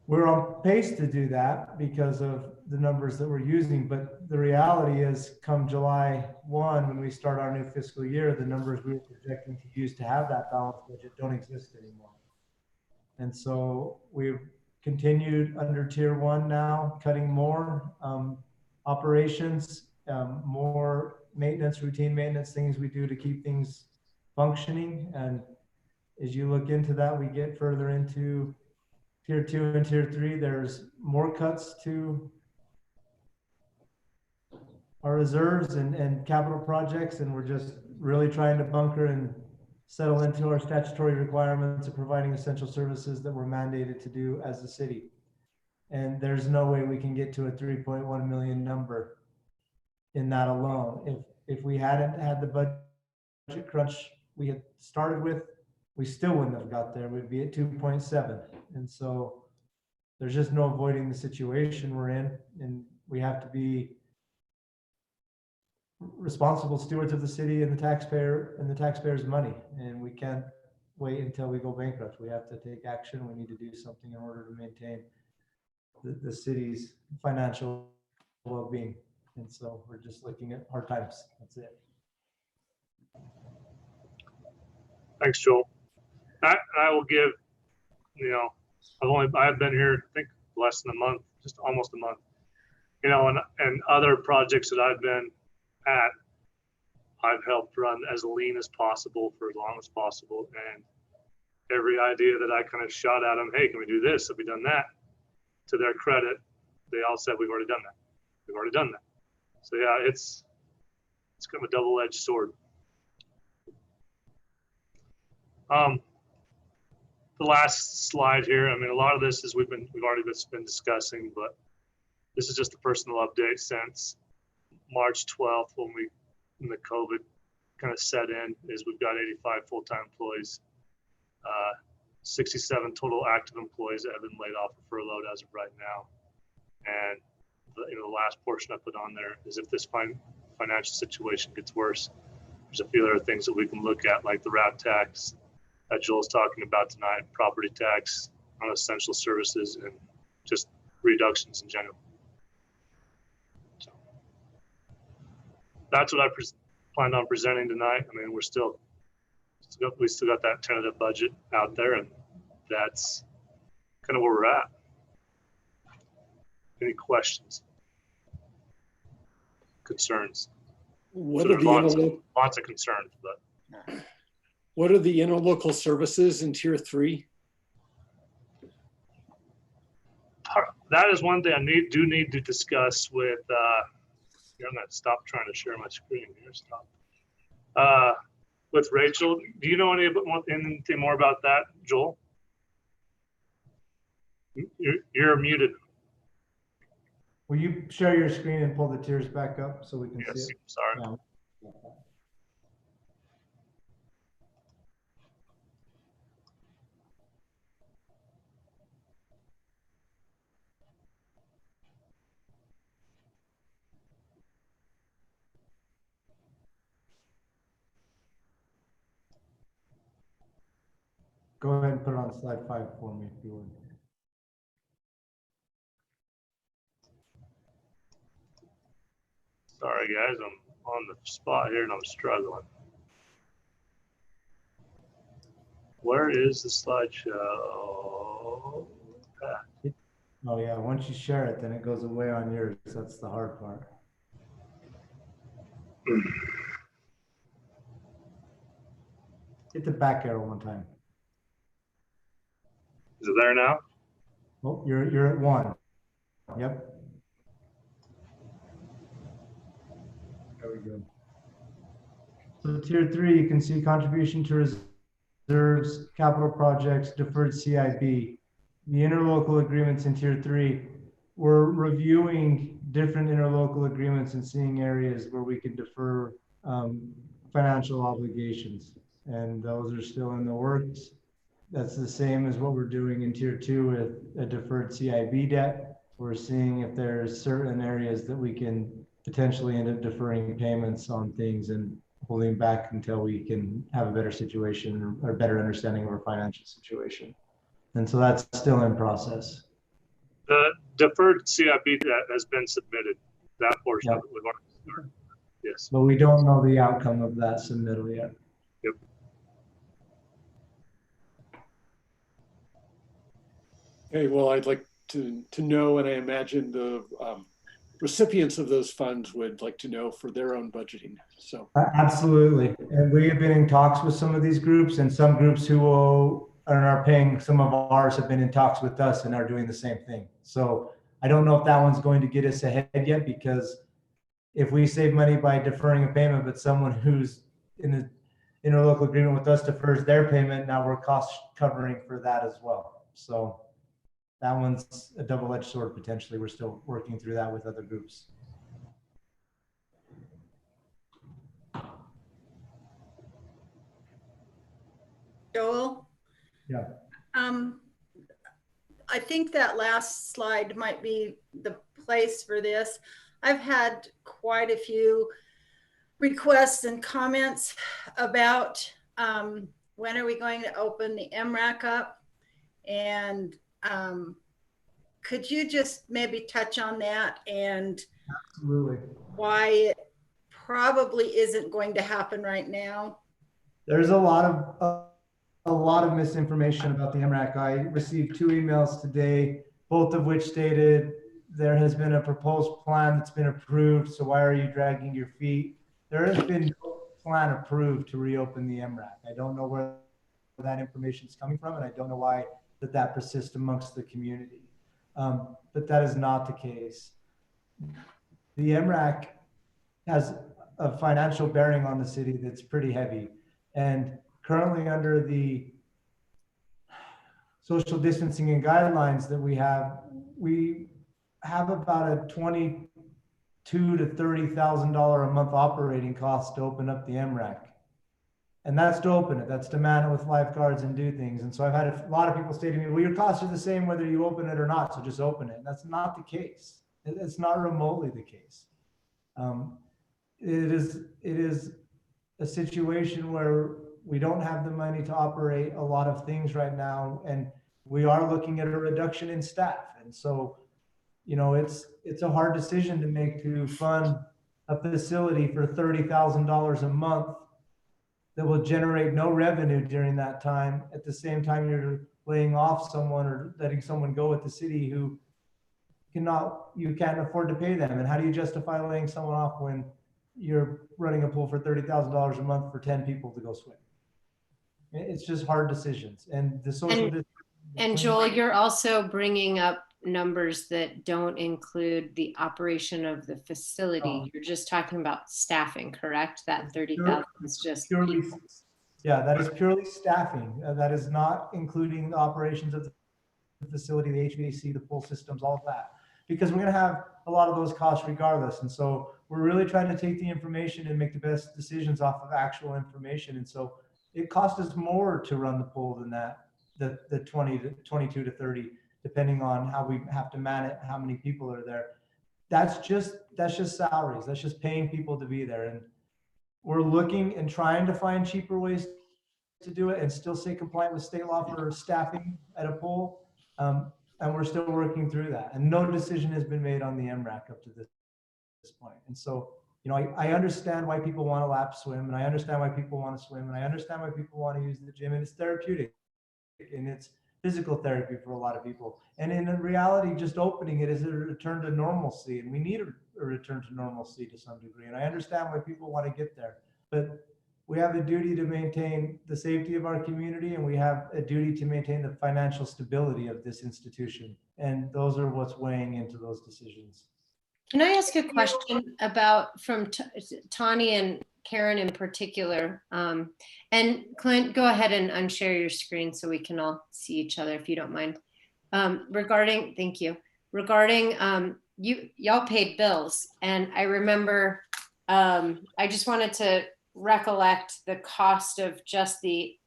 we're on pace to do that because of the numbers that we're using. But the reality is, come July 1, when we start our new fiscal year, the numbers we were projecting to use to have that balanced budget don't exist anymore. And so we've continued under tier 1 now, cutting more operations, more maintenance, routine maintenance, things we do to keep things functioning. And as you look into that, we get further into tier 2 and tier 3, there's more cuts to our reserves and capital projects. And we're just really trying to bunker and settle into our statutory requirements of providing essential services that we're mandated to do as a city. And there's no way we can get to a 3.1 million number in that alone. If we hadn't had the budget crunch we had started with, we still wouldn't have got there. We'd be at 2.7. And so there's just no avoiding the situation we're in. And we have to be responsible stewards of the city and the taxpayers' money. And we can't wait until we go bankrupt. We have to take action. We need to do something in order to maintain the city's financial well-being. And so we're just looking at hard times. That's it. Thanks, Joel. I will give, you know, I've been here, I think less than a month, just almost a month, you know, and other projects that I've been at, I've helped run as lean as possible for as long as possible. And every idea that I kind of shot at them, hey, can we do this? Have we done that? To their credit, they all said, we've already done that. We've already done that. So yeah, it's kind of a double-edged sword. the last slide here, I mean, a lot of this is we've already been discussing, but this is just a personal update since March 12th when the COVID kind of set in. Is we've got 85 full-time employees, 67 total active employees that have been laid off or furloughed as of right now. And the last portion I put on there is if this financial situation gets worse, there's a few other things that we can look at, like the RAP tax that Joel's talking about tonight, property tax on essential services, and just reductions in general. So that's what I planned on presenting tonight. I mean, we still got that tentative budget out there, and that's kind of where we're at. Any questions? Concerns? What So are there's the lots of concerns, but what are the interlocal services in tier 3? that is one thing I do need to discuss with. I'm gonna stop trying to share my screen here. Stop. With Rachel, do you know anything more about that, Joel? You're muted. Will you share your screen and pull the tiers back up so we can Yes, see it? sorry. Yeah. Go ahead and put it on slide 5 for me if you would. Sorry, guys, I'm on the spot here and I'm struggling. Where is the slideshow? Oh yeah, once you share it, then it goes away on yours. That's the hard part. Hit the back arrow one time. Is it there now? Oh, you're at 1. Yep. There we go. So tier 3, you can see contribution to reserves, capital projects, deferred CIB. The interlocal agreements in tier 3, we're reviewing different interlocal agreements and seeing areas where we can defer financial obligations. And those are still in the works. That's the same as what we're doing in tier 2 with a deferred CIB debt. We're seeing if there's certain areas that we can potentially end up deferring payments on things and holding back until we can have a better situation or better understanding of our financial situation. And so that's still in process. The deferred CIB debt has been submitted. That portion Yep. of it we've already started. Yes. But we don't know the outcome of that submittal yet. Yep. Okay, well, I'd like to know, and I imagine the recipients of those funds would like to know for their own budgeting. So Absolutely. And we have been in talks with some of these groups, and some groups who are paying some of ours have been in talks with us and are doing the same thing. So I don't know if that one's going to get us ahead yet, because if we save money by deferring a payment, but someone who's in an interlocal agreement with us defers their payment, now we're cost covering for that as well. So that one's a double-edged sword potentially. We're still working through that with other groups. Joel? Yeah. I think that last slide might be the place for this. I've had quite a few requests and comments about when are we going to open the MRAC up? And could you just maybe touch on that and Absolutely. why it probably isn't going to happen right now? There's a lot of misinformation about the MRAC. I received 2 emails today, both of which stated there has been a proposed plan that's been approved, so why are you dragging your feet? There has been no plan approved to reopen the MRAC. I don't know where that information is coming from, and I don't know why that persists amongst the community. But that is not the case. The MRAC has a financial bearing on the city that's pretty heavy. And currently under the social distancing and guidelines that we have about a $22,000 to $30,000 a month operating cost to open up the MRAC. And that's to open it. That's to man it with lifeguards and do things. And so I've had a lot of people say to me, well, your costs are the same whether you open it or not, so just open it. And that's not the case. It's not remotely the case. It is a situation where we don't have the money to operate a lot of things right now, and we are looking at a reduction in staff. And so, you know, it's a hard decision to make to fund a facility for $30,000 a month that will generate no revenue during that time. At the same time, you're laying off someone or letting someone go at the city who you can't afford to pay them. And how do you justify laying someone off when you're running a pool for $30,000 a month for 10 people to go swim? It's just hard decisions. And the social and Joel, you're also bringing up numbers that don't include the operation of the facility. You're just talking about staffing, correct? That 30,000 is just purely, yeah, that is purely staffing. That is not including the operations of the facility, the HVAC, the pool systems, all of that, because we're going to have a lot of those costs regardless. And so we're really trying to take the information and make the best decisions off of actual information. And so it costs us more to run the pool than that, the 20 to 22 to 30, depending on how we have to man it, how many people are there. That's just salaries. That's just paying people to be there. And we're looking and trying to find cheaper ways to do it and still stay compliant with state law for staffing at a pool. And we're still working through that. And no decision has been made on the MRAC up to this point. And so, you know, I understand why people want to lap swim, and I understand why people want to swim, and I understand why people want to use the gym, and it's therapeutic and it's physical therapy for a lot of people. And in reality, just opening it is a return to normalcy, and we need a return to normalcy to some degree. And I understand why people want to get there, but we have a duty to maintain the safety of our community, and we have a duty to maintain the financial stability of this institution. And those are what's weighing into those decisions. Can I ask a question about from Tawny and Karen in particular? And Clint, go ahead and unshare your screen so we can all see each other if you don't mind. Thank you. Regarding y'all paid bills, and I remember I just wanted to recollect the cost of just the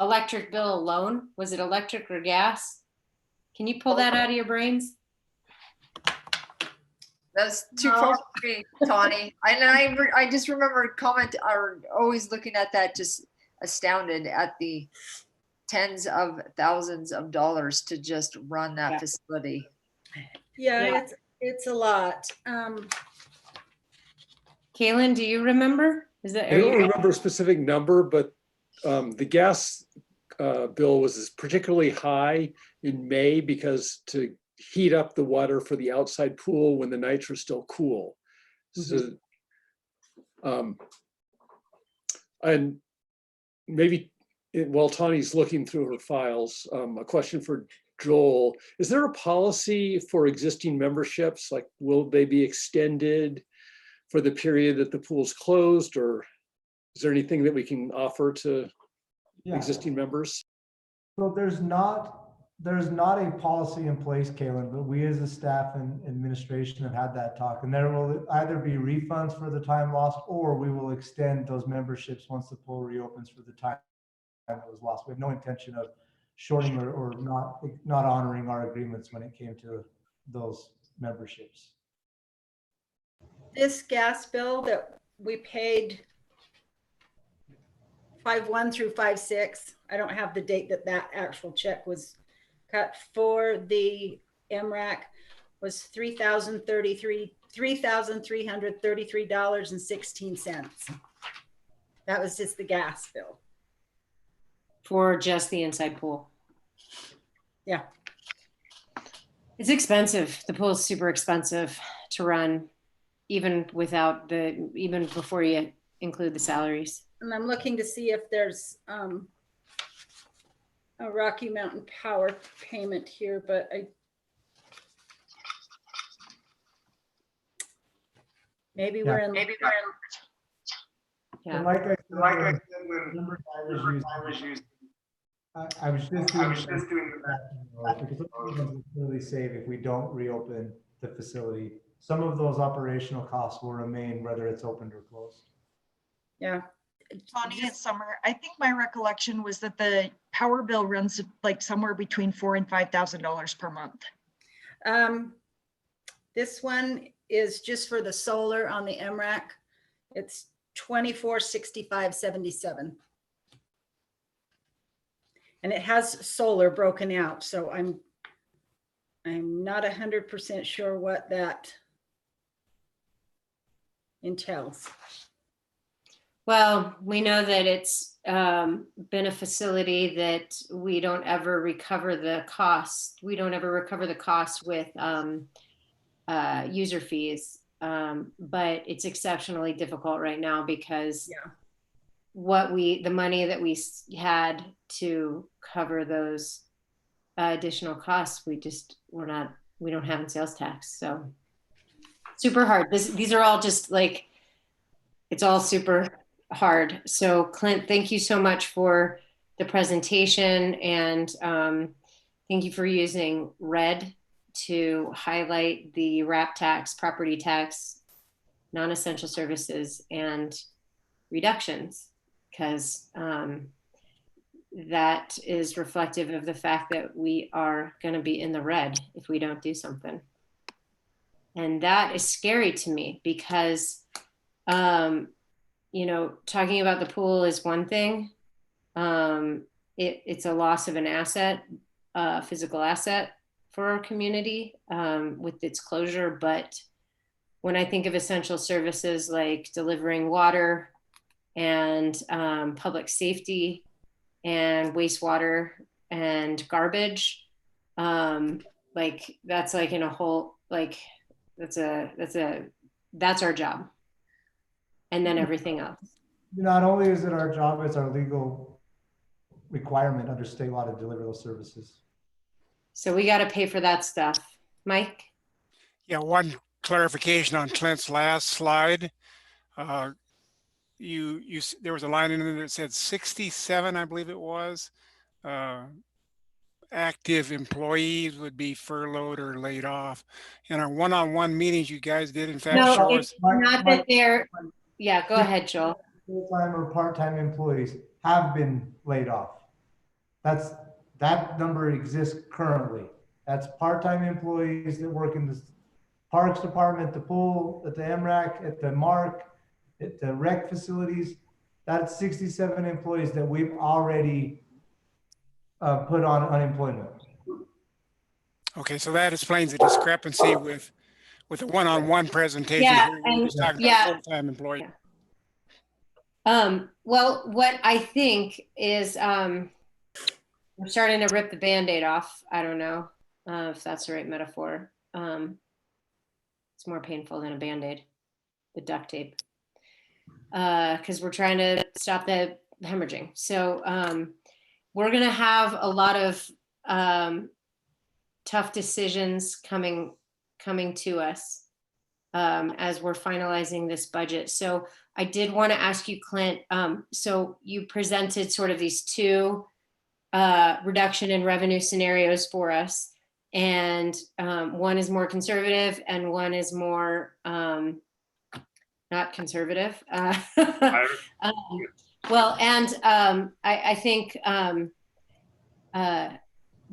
electric bill alone. Was it electric or gas? Can you pull that out of your brains? That's too far for me, Tawny. I just remember always looking at that, just astounded at the tens of thousands of dollars to just run that facility. Yeah, it's a lot. Kaylin, do you remember? I don't remember a specific number, but the gas bill was particularly high in May because to heat up the water for the outside pool when the nights are still cool. So, and maybe while Tawny's looking through her files, a question for Joel. Is there a policy for existing memberships? Like, will they be extended for the period that the pool's closed, or is there anything that we can offer to existing members? So there's not a policy in place, Kaylin, but we as a staff and administration have had that talk, and there will either be refunds for the time lost, or we will extend those memberships once the pool reopens for the time that was lost. We have no intention of shorting or not honoring our agreements when it came to those memberships. This gas bill that we paid 5/1 through 5/6, I don't have the date that actual check was cut for the MRAC, was $3,333.16. That was just the gas bill. For just the inside pool. Yeah. It's expensive. The pool is super expensive to run, even before you include the salaries. And I'm looking to see if there's a Rocky Mountain Power payment here, but maybe we're in. Yeah. And like I said, when I was just doing that, because it's really safe if we don't reopen the facility. Some of those operational costs will remain whether it's opened or closed. Yeah. Bonnie, it's Summer. I think my recollection was that the power bill runs like somewhere between $4,000 and $5,000 per month. This one is just for the solar on the MRAC. It's 2465.77. And it has solar broken out, so I'm not 100% sure what that entails. Well, we know that it's been a facility that we don't ever recover the cost. We don't ever recover the cost with user fees, but it's exceptionally difficult right now because the money that we had to cover those additional costs, we don't have in sales tax. So super hard. These are all just like, it's all super hard. So Clint, thank you so much for the presentation, and thank you for using red to highlight the RAP tax, property tax, non-essential services, and reductions, because that is reflective of the fact that we are going to be in the red if we don't do something. And that is scary to me because, you know, talking about the pool is one thing. It's a loss of an asset, physical asset for our community with its closure. But when I think of essential services like delivering water and public safety and wastewater and garbage, like that's like in a whole, like that's our job. And then everything else. Not only is it our job, it's our legal requirement under state law to deliver those services. So we got to pay for that stuff. Mike? Yeah, one clarification on Clint's last slide. There was a line in there that said 67, I believe it was, active employees would be furloughed or laid off. In our one-on-one meetings, you guys did in fact show No, us. it's not that they're, yeah, go ahead, Joel. Full-time or part-time employees have been laid off. That number exists currently. That's part-time employees that work in the Parks Department, the pool, at the MRAC, at the MARC, at the rec facilities. That's 67 employees that we've already put on unemployment. Okay, so that explains the discrepancy with the one-on-one presentation. Yeah, Here, you're just talking yeah. about full-time employees. Well, what I think is we're starting to rip the Band-Aid off. I don't know if that's the right metaphor. It's more painful than a Band-Aid, the duct tape, because we're trying to stop the hemorrhaging. So we're going to have a lot of tough decisions coming to us as we're finalizing this budget. So I did want to ask you, Clint, so you presented sort of these two reduction in revenue scenarios for us. And one is more conservative and one is more not conservative. Well, and I think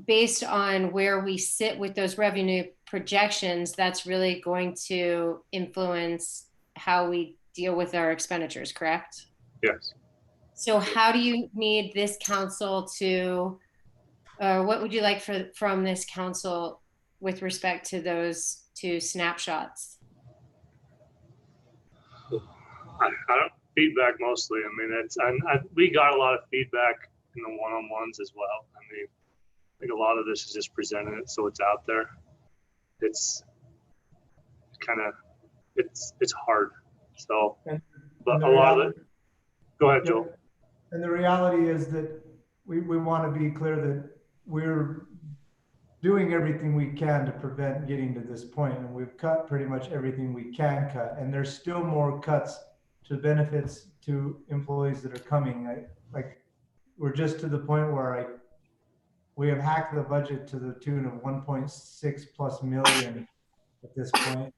based on where we sit with those revenue projections, that's really going to influence how we deal with our expenditures, correct? Yes. So how do you need this council to, what would you like from this council with respect to those two snapshots? I don't feedback mostly. I mean, we got a lot of feedback in the one-on-ones as well. I mean, I think a lot of this is just presenting it so it's out there. It's kind of, it's hard. So, but a lot of it, go ahead, Joel. And the reality is that we want to be clear that we're doing everything we can to prevent getting to this point, and we've cut pretty much everything we can cut, and there's still more cuts to benefits to employees that are coming. Like we're just to the point where we have hacked the budget to the tune of 1.6 plus million at this point.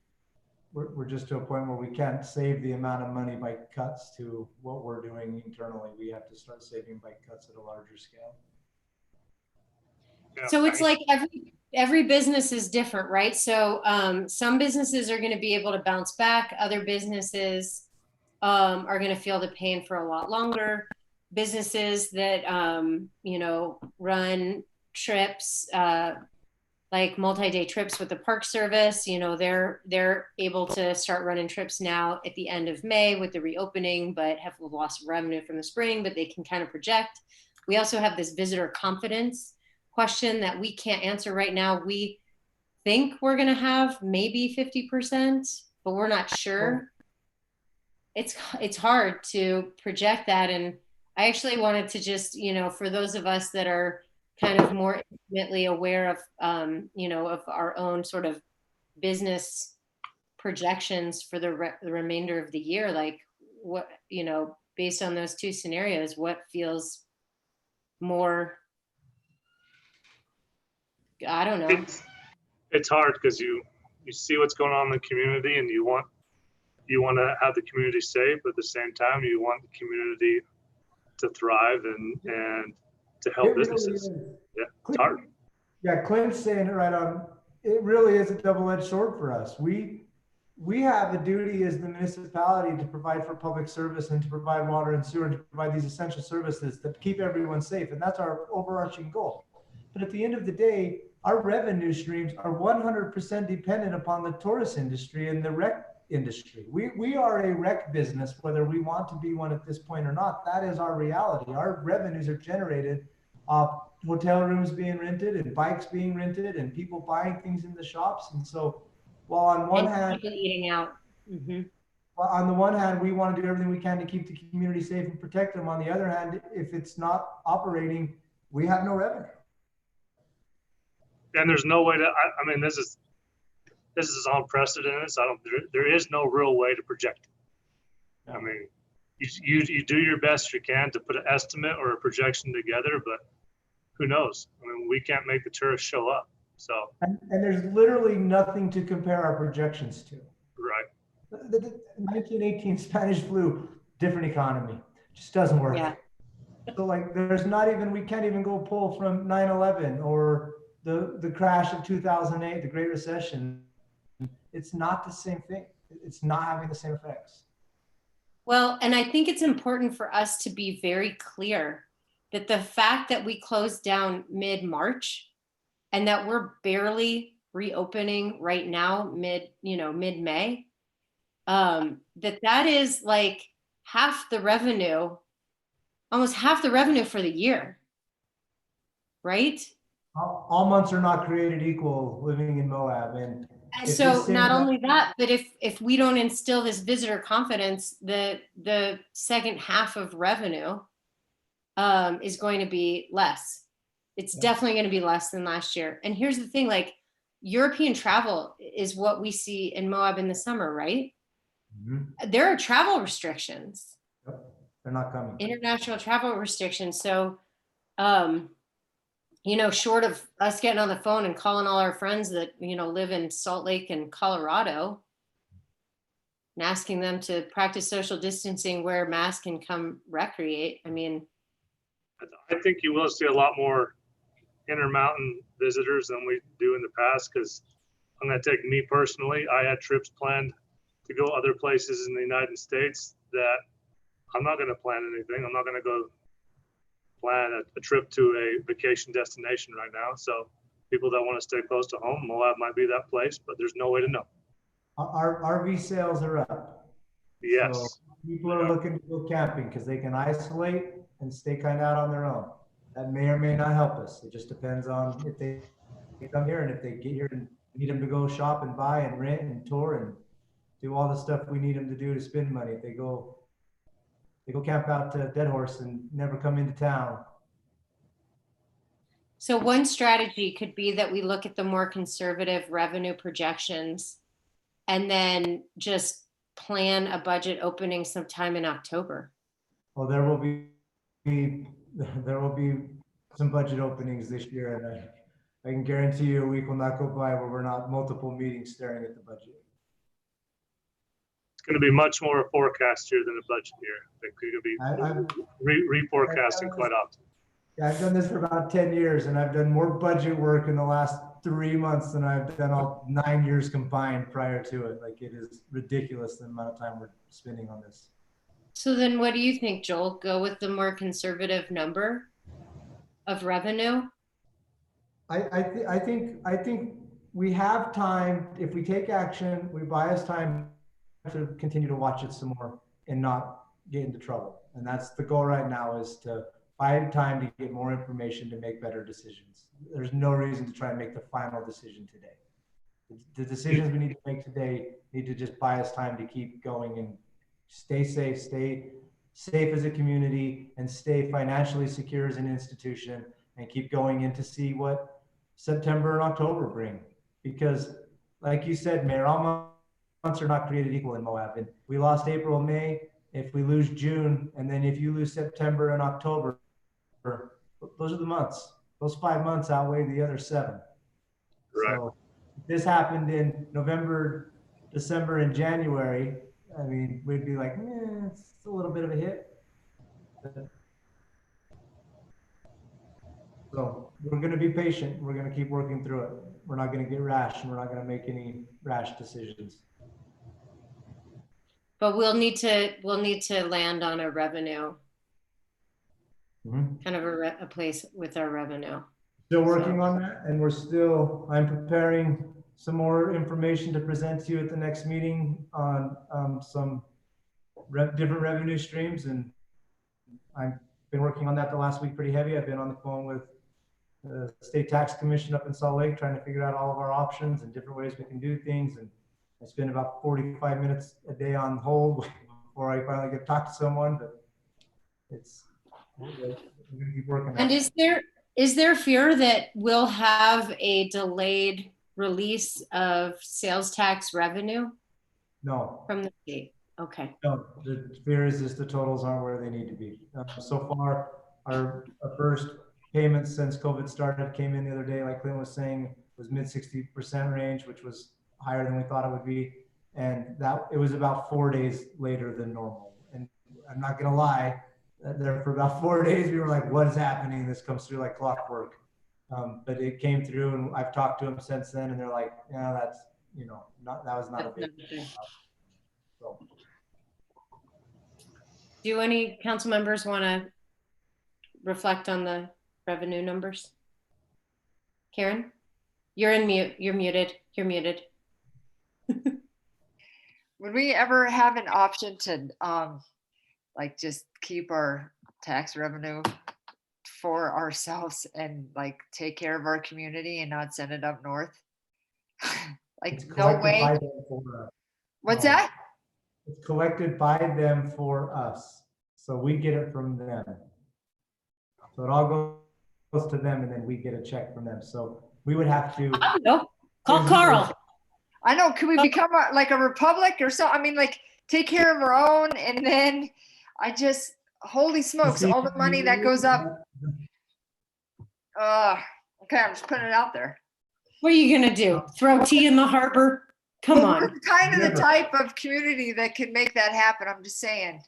We're just to a point where we can't save the amount of money by cuts to what we're doing internally. We have to start saving by cuts at a larger scale. Yeah, So it's like every business is different, right? So some businesses are going to be able to bounce back. Other businesses are going to feel the pain for a lot longer. Businesses that you know, run trips like multi-day trips with the Park Service, you know, they're able to start running trips now at the end of May with the reopening, but have lost revenue from the spring, but they can kind of project. We also have this visitor confidence question that we can't answer right now. We think we're going to have maybe 50%, but we're not sure. It's hard to project that. And I actually wanted to just, you know, for those of us that are kind of more intimately aware of, you know, of our own sort of business projections for the remainder of the year, like what, you know, based on those two scenarios, what feels more, I don't know. It's hard because you see what's going on in the community, and you want to have the community safe, but at the same time you want the community to thrive and to help businesses. Yeah, it's hard. Yeah, Clint's saying it right on. It really is a double-edged sword for us. We have the duty as the municipality to provide for public service and to provide water and sewer and to provide these essential services that keep everyone safe. And that's our overarching goal. But at the end of the day, our revenue streams are 100% dependent upon the tourist industry and the rec industry. We are a rec business, whether we want to be one at this point or not. That is our reality. Our revenues are generated off hotel rooms being rented and bikes being rented and people buying things in the shops. And so while on one hand, eating out. Mm-hmm. On the one hand, we want to do everything we can to keep the community safe and protect them. On the other hand, if it's not operating, we have no revenue. And there's no way to, I mean, this is unprecedented. So there is no real way to project it. I mean, you do your best you can to put an estimate or a projection together, but who knows? I mean, we can't make the tourists show up. So and there's literally nothing to compare our projections to. Right. The 1918 Spanish flu, different economy, just doesn't work. Yeah. So like, there's not even, we can't even go pull from 9/11 or the crash of 2008, the Great Recession. It's not the same thing. It's not having the same effects. Well, and I think it's important for us to be very clear that the fact that we closed down mid-March and that we're barely reopening right now, mid-May, that is like half the revenue, almost half the revenue for the year, right? All months are not created equal living in Moab. And so not only that, but if we don't instill this visitor confidence, the second half of revenue is going to be less. It's definitely going to be less than last year. And here's the thing, like European travel is what we see in Moab in the summer, right? Mm-hmm. There are travel restrictions. Yep. They're not coming. International travel restrictions. So, you know, short of us getting on the phone and calling all our friends that, you know, live in Salt Lake and Colorado and asking them to practice social distancing, wear a mask and come recreate. I mean, I think you will see a lot more Intermountain visitors than we do in the past, because I'm going to take me personally. I had trips planned to go other places in the United States that I'm not going to plan anything. I'm not going to go plan a trip to a vacation destination right now. So people that want to stay close to home, Moab might be that place, but there's no way to know. Our RV sales are up. Yes. So people are looking to go camping because they can isolate and stay kind of out on their own. That may or may not help us. It just depends on if they come here and if they get here and need them to go shop and buy and rent and tour and do all the stuff we need them to do to spend money. If they go camp out to Dead Horse and never come into town. So one strategy could be that we look at the more conservative revenue projections and then just plan a budget opening sometime in October. Well, there will be some budget openings this year, and I can guarantee you a week will not go by where we're not multiple meetings staring at the budget. It's going to be much more a forecast year than a budget year. They're going to be reforecasting quite often. Yeah, I've done this for about 10 years, and I've done more budget work in the last 3 months than I've done all 9 years combined prior to it. Like, it is ridiculous the amount of time we're spending on this. So then what do you think, Joel? Go with the more conservative number of revenue? I think we have time. If we take action, we buy us time to continue to watch it some more and not get into trouble. And that's the goal right now, is to buy time to get more information to make better decisions. There's no reason to try and make the final decision today. The decisions we need to make today need to just buy us time to keep going and stay safe as a community, and stay financially secure as an institution, and keep going in to see what September and October bring. Because like you said, Mayor, all months are not created equal in Moab. And we lost April, May. If we lose June, and then if you lose September and October, those are the months. Those 5 months outweigh the other 7. Right. So if this happened in November, December, and January, I mean, we'd be like, it's a little bit of a hit. So we're going to be patient. We're going to keep working through it. We're not going to get rash, and we're not going to make any rash decisions. But we'll need to land on a revenue, kind of a place with our revenue. Still working on that, and I'm preparing some more information to present to you at the next meeting on some different revenue streams. And I've been working on that the last week pretty heavy. I've been on the phone with the State Tax Commission up in Salt Lake, trying to figure out all of our options and different ways we can do things. And I spend about 45 minutes a day on hold before I finally get to talk to someone, but I'm gonna keep working. And is there fear that we'll have a delayed release of sales tax revenue No. from the state? Okay. No, the fear is just the totals aren't where they need to be. So far, our first payments since COVID started came in the other day, like Clint was saying, was mid 60% range, which was higher than we thought it would be. And that it was about 4 days later than normal. And I'm not gonna lie, there for about 4 days, we were like, what is happening? This comes through like clockwork. But it came through, and I've talked to them since then, and they're like, yeah, that's, that was not a big deal. So. Do any council members want to reflect on the revenue numbers? Karen, you're in mute. You're muted. You're muted. Would we ever have an option to like just keep our tax revenue for ourselves and like take care of our community and not send it up north? Like, It's no collected way. by them for us. What's No. that? It's collected by them for us. So we get it from them. So it all goes to them, and then we get a check from them. So we would have to. I don't know. Call Carl. I know. Could we become like a republic or so? I mean, like, take care of our own, and then holy smokes, all the money that goes up. Okay, I'm just putting it out there. What are you gonna do? Throw tea in the harbor? Come Well, on. we're kind of the type of community that can make that happen. I'm just saying.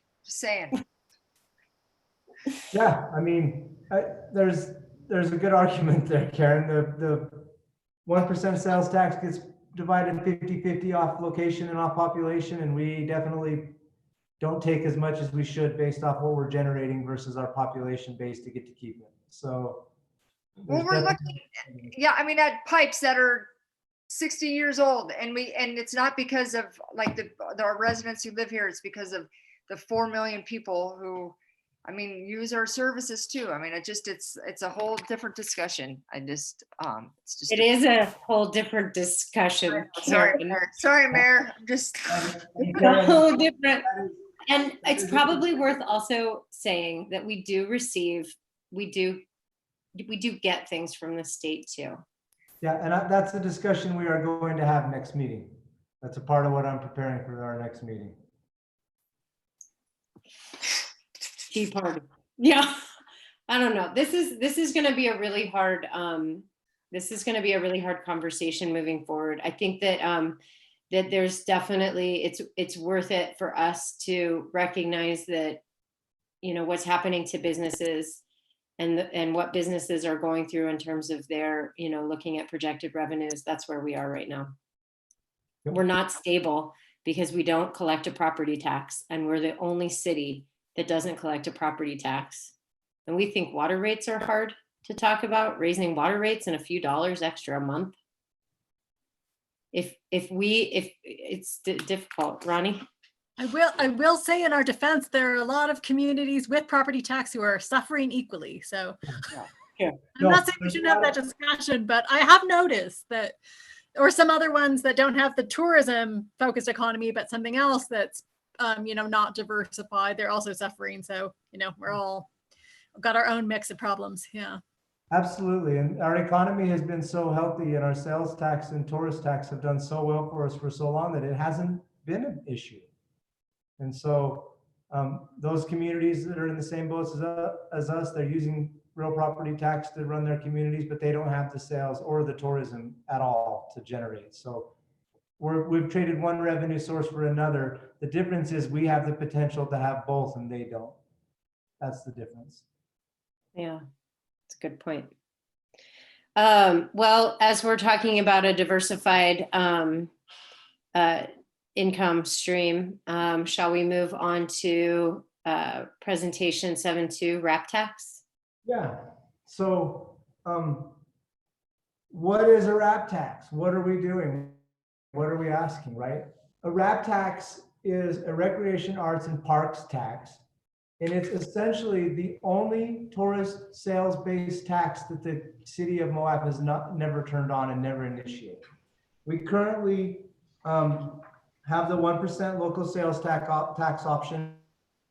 Yeah, I mean, there's a good argument there, Karen. The 1% sales tax gets divided 50-50 off location and off population, and we definitely don't take as much as we should based off what we're generating versus our population base to get to keep it. So, Well, we're looking, yeah, I mean, at pipes that are 60 years old, and it's not because of like our residents who live here. It's because of the 4 million people who, I mean, use our services too. I mean, it's a whole different discussion. It's just. It is a whole different discussion. Sorry, Mayor. I'm just. It's a whole different. And it's probably worth also saying that we do get things from the state too. Yeah, and that's a discussion we are going to have next meeting. That's a part of what I'm preparing for our next meeting. Tea party. Yeah. I don't know. This is going to be a really hard this is going to be a really hard conversation moving forward. I think that that there's definitely it's worth it for us to recognize that, you know, what's happening to businesses and what businesses are going through in terms of their, you know, looking at projected revenues. That's where we are right now. Yep. We're not stable because we don't collect a property tax, and we're the only city that doesn't collect a property tax. And we think water rates are hard to talk about, raising water rates and a few dollars extra a month. If it's difficult, Ronnie. I will say in our defense, there are a lot of communities with property tax who are suffering equally. So Yeah. I'm not saying we shouldn't have that discussion, but I have noticed that, or some other ones that don't have the tourism focused economy, but something else that's, you know, not diversified, they're also suffering. So, you know, we're all got our own mix of problems. Yeah. Absolutely. And our economy has been so healthy, and our sales tax and tourist tax have done so well for us for so long that it hasn't been an issue. And so those communities that are in the same boat as us, they're using real property tax to run their communities, but they don't have the sales or the tourism at all to generate. So we've traded one revenue source for another. The difference is we have the potential to have both and they don't. That's the difference. Yeah, that's a good point. Well, as we're talking about a diversified income stream, shall we move on to presentation 7.2, wrap tax? Yeah. So what is a wrap tax? What are we doing? What are we asking, right? A wrap tax is a recreation, arts, and parks tax. And it's essentially the only tourist sales-based tax that the city of Moab has never turned on and never initiated. We currently have the 1% local sales tax option,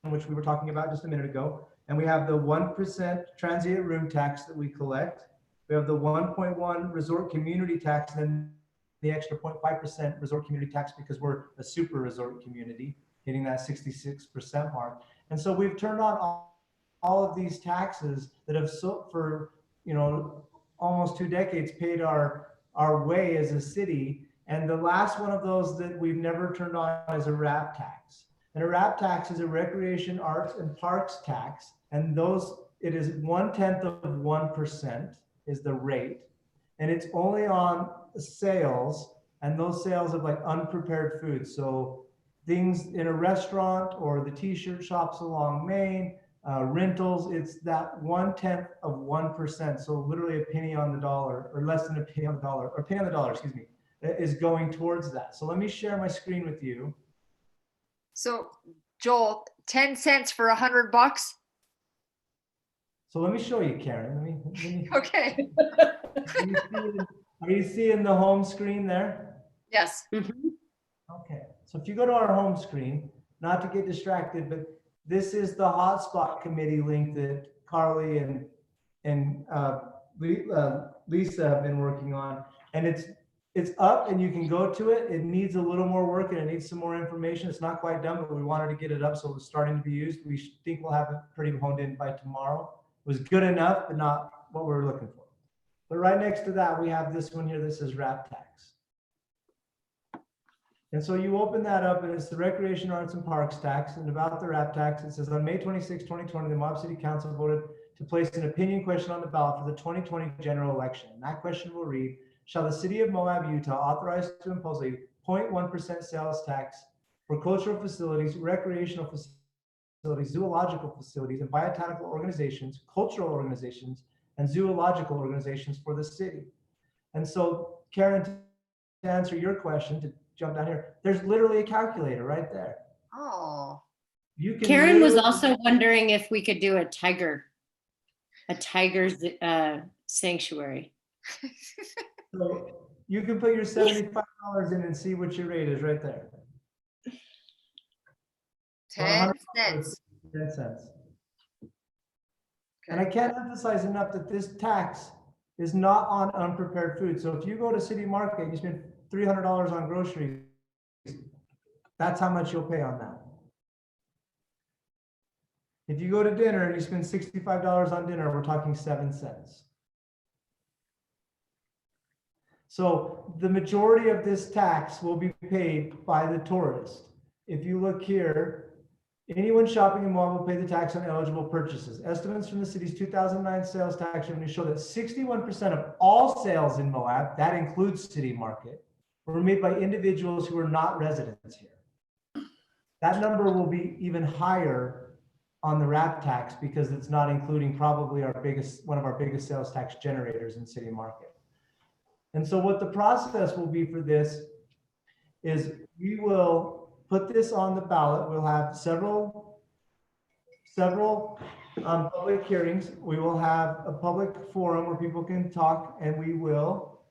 which we were talking about just a minute ago. And we have the 1% transient room tax that we collect. We have the 1.1 resort community tax, and then the extra 0.5% resort community tax because we're a super resort community, hitting that 66% mark. And so we've turned on all of these taxes that have for, you know, almost 2 decades paid our way as a city. And the last one of those that we've never turned on is a wrap tax. And a wrap tax is a recreation, arts, and parks tax. And it is 1/10 of 1% is the rate. And it's only on sales, and those sales of like unprepared food. So things in a restaurant or the t-shirt shops along Main, rentals, it's that 1/10 of 1%. So literally a penny on the dollar, or less than a penny on the dollar, or penny on the dollar, excuse me, is going towards that. So let me share my screen with you. So Joel, 10 cents for $100? So let me show you, Karen. Let me Okay. Are you seeing the home screen there? Yes. Okay. So if you go to our home screen, not to get distracted, but this is the hotspot committee link that Carly and Lisa have been working on, and it's up and you can go to it. It needs a little more work and it needs some more information. It's not quite done, but we wanted to get it up, so it's starting to be used. We think we'll have it pretty honed in by tomorrow. It was good enough, but not what we were looking for. But right next to that, we have this one here that says wrap tax. And so you open that up and it's the Recreation, Arts, and Parks tax. And about the wrap tax, it says on May 26, 2020, the Moab City Council voted to place an opinion question on the ballot for the 2020 general election. And that question will read, shall the city of Moab, Utah authorize to impose a 0.1% sales tax for cultural facilities, recreational facilities, zoological facilities, and biotechnical organizations, cultural organizations, and zoological organizations for the city? And so, Karen, to answer your question, to jump down here, there's literally a calculator right there. Oh. You can Karen was also wondering if we could do a tiger sanctuary. So you can put your $75 in and see what your rate is right there. 10 cents. 10 cents. And I can't emphasize enough that this tax is not on unprepared food. So if you go to City Market and you spend $300 on groceries, that's how much you'll pay on that. If you go to dinner and you spend $65 on dinner, we're talking 7 cents. So the majority of this tax will be paid by the tourist. If you look here, anyone shopping in Moab will pay the tax on eligible purchases. Estimates from the city's 2009 sales tax revenue show that 61% of all sales in Moab, that includes City Market, were made by individuals who are not residents here. That number will be even higher on the RAP tax because it's not including probably one of our biggest sales tax generators in City Market. And so what the process will be for this is we will put this on the ballot. We'll have several public hearings. We will have a public forum where people can talk, and we will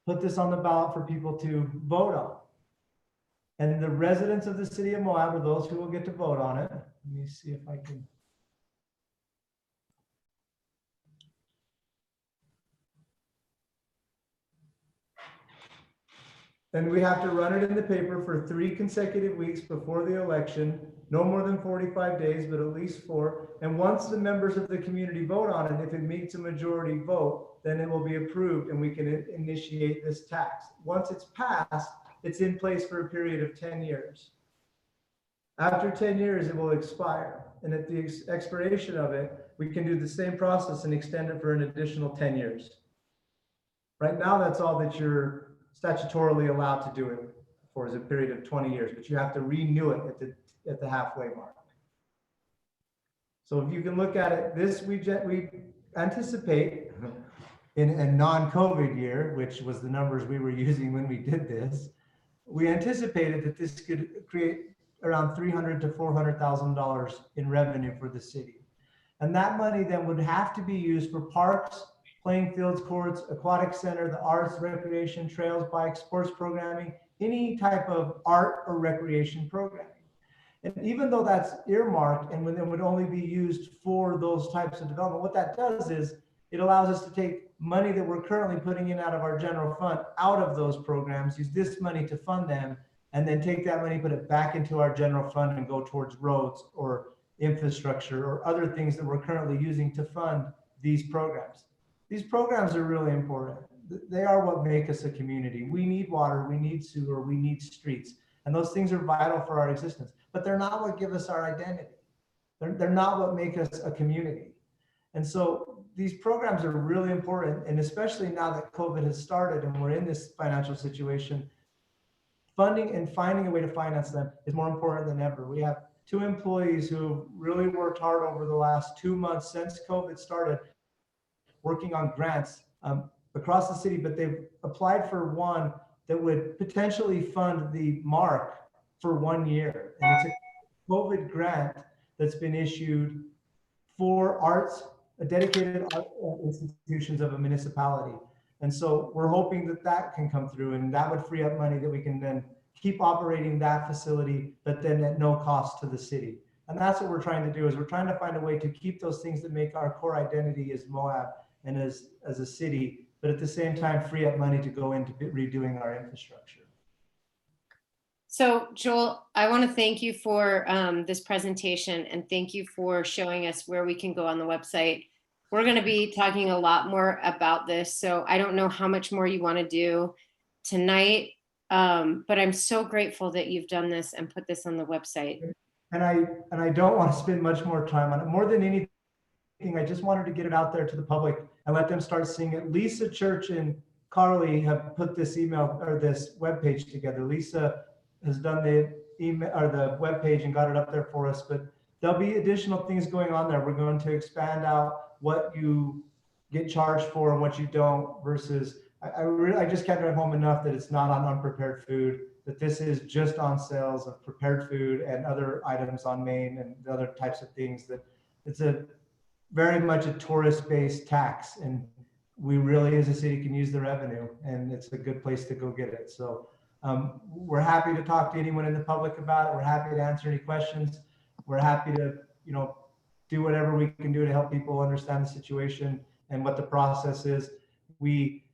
put this on the ballot for people to vote on. And the residents of the city of Moab are those who will get to vote on it. Let me see if I can. And we have to run it in the paper for 3 consecutive weeks before the election, no more than 45 days, but at least 4. And once the members of the community vote on it, if it meets a majority vote, then it will be approved and we can initiate this tax. Once it's passed, it's in place for a period of 10 years. After 10 years, it will expire. And at the expiration of it, we can do the same process and extend it for an additional 10 years. Right now, that's all that you're statutorily allowed to do it for, is a period of 20 years, but you have to renew it at the halfway mark. So if you can look at it, this we anticipate in a non-COVID year, which was the numbers we were using when we did this, we anticipated that this could create around $300,000 to $400,000 in revenue for the city. And that money then would have to be used for parks, playing fields, courts, aquatic center, the arts, recreation, trails, bikes, sports programming, any type of art or recreation programming. And even though that's earmarked and when it would only be used for those types of development, what that does is it allows us to take money that we're currently putting in out of our general fund out of those programs, use this money to fund them, and then take that money, put it back into our general fund and go towards roads or infrastructure or other things that we're currently using to fund these programs. These programs are really important. They are what make us a community. We need water, we need sewer, we need streets, and those things are vital for our existence, but they're not what give us our identity. They're not what make us a community. And so these programs are really important, and especially now that COVID has started and we're in this financial situation, funding and finding a way to finance them is more important than ever. We have 2 employees who really worked hard over the last 2 months since COVID started, working on grants across the city, but they've applied for one that would potentially fund the mark for 1 year. And it's a COVID grant that's been issued for arts, dedicated art institutions of a municipality. And so we're hoping that that can come through, and that would free up money that we can then keep operating that facility, but then at no cost to the city. And that's what we're trying to do, is we're trying to find a way to keep those things that make our core identity as Moab and as a city, but at the same time, free up money to go into redoing our infrastructure. So Joel, I want to thank you for this presentation, and thank you for showing us where we can go on the website. We're going to be talking a lot more about this, so I don't know how much more you want to do tonight, but I'm so grateful that you've done this and put this on the website. And I don't want to spend much more time on it. More than anything, I just wanted to get it out there to the public and let them start seeing it. Lisa Church and Carly have put this email or this webpage together. Lisa has done the email or the webpage and got it up there for us, but there'll be additional things going on there. We're going to expand out what you get charged for and what you don't, versus I just can't drive home enough that it's not on unprepared food, that this is just on sales of prepared food and other items on Main and the other types of things. That it's a very much a tourist-based tax, and we really as a city can use the revenue, and it's a good place to go get it. So we're happy to talk to anyone in the public about it. We're happy to answer any questions. We're happy to, do whatever we can do to help people understand the situation and what the process is. We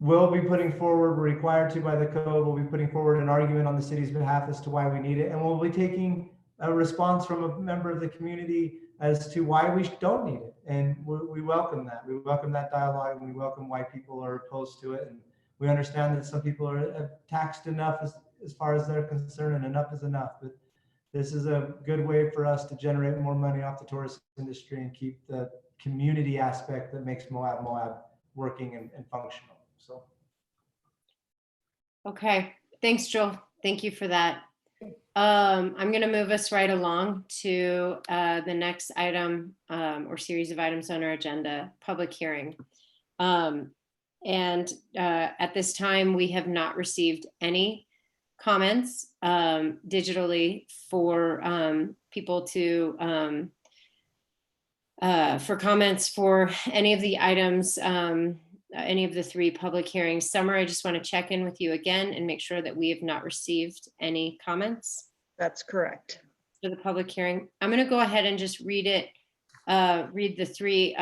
will be putting forward, we're required to by the code, we'll be putting forward an argument on the city's behalf as to why we need it. And we'll be taking a response from a member of the community as to why we don't need it. And we welcome that. We welcome that dialogue, and we welcome why people are opposed to it. And we understand that some people are taxed enough as far as they're concerned, and enough is enough. But this is a good way for us to generate more money off the tourist industry and keep the community aspect that makes Moab working and functional. So. Okay, thanks, Joel. Thank you for that. I'm going to move us right along to the next item or series of items on our agenda, public hearing. And at this time, we have not received any comments digitally for people to for comments for any of the items, any of the 3 public hearings. Summer, I just want to check in with you again and make sure that we have not received any comments. That's correct. For the public hearing. I'm going to go ahead and just read it, read the 3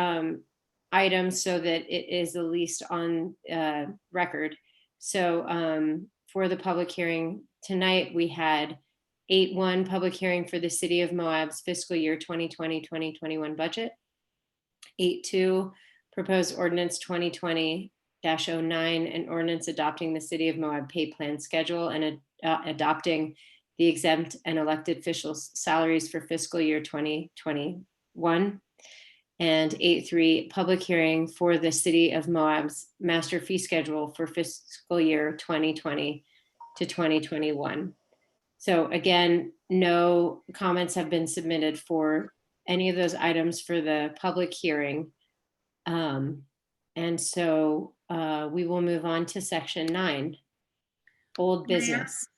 items so that it is the least on record. So for the public hearing tonight, we had 8.1 public hearing for the City of Moab's fiscal year 2020-2021 budget. 8.2 proposed ordinance 2020-09, an ordinance adopting the City of Moab pay plan schedule and adopting the exempt and elected officials' salaries for fiscal year 2021. And 8.3 public hearing for the City of Moab's master fee schedule for fiscal year 2020 to 2021. So again, no comments have been submitted for any of those items for the public hearing. And so we will move on to section 9, old Mayor? business.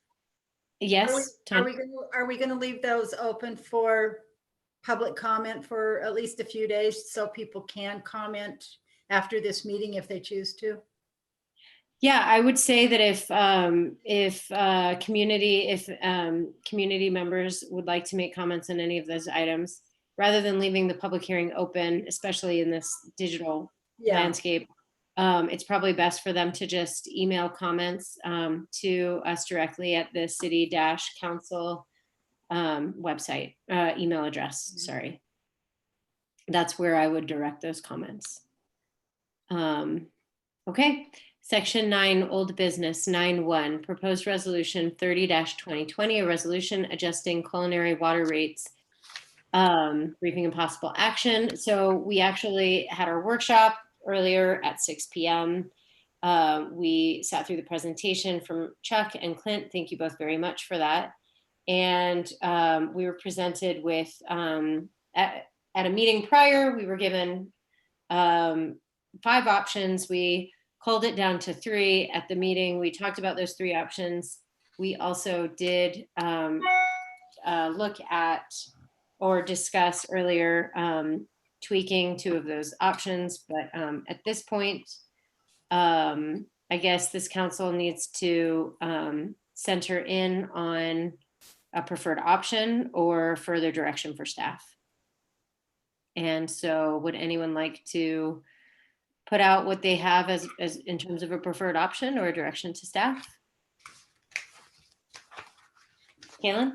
Yes, Are we going to leave those open for public comment for at least a few days so people can comment after this meeting if they choose to? Yeah, I would say that if community members would like to make comments on any of those items, rather than leaving the public hearing open, especially in this digital landscape, it's probably best for them to just email comments to us directly at the city-council website, email address, sorry. That's where I would direct those comments. Okay, section 9, old business, 9.1, proposed resolution 30-2020, a resolution adjusting culinary water rates, briefing and possible action. So we actually had our workshop earlier at 6 p.m. We sat through the presentation from Chuck and Clint. Thank you both very much for that. And we were presented with, at a meeting prior, we were given 5 options. We culled it down to 3 at the meeting. We talked about those 3 options. We also did look at or discuss earlier tweaking 2 of those options. But at this point, I guess this council needs to center in on a preferred option or further direction for staff. And so would anyone like to put out what they have as in terms of a preferred option or a direction to staff? Kaylin?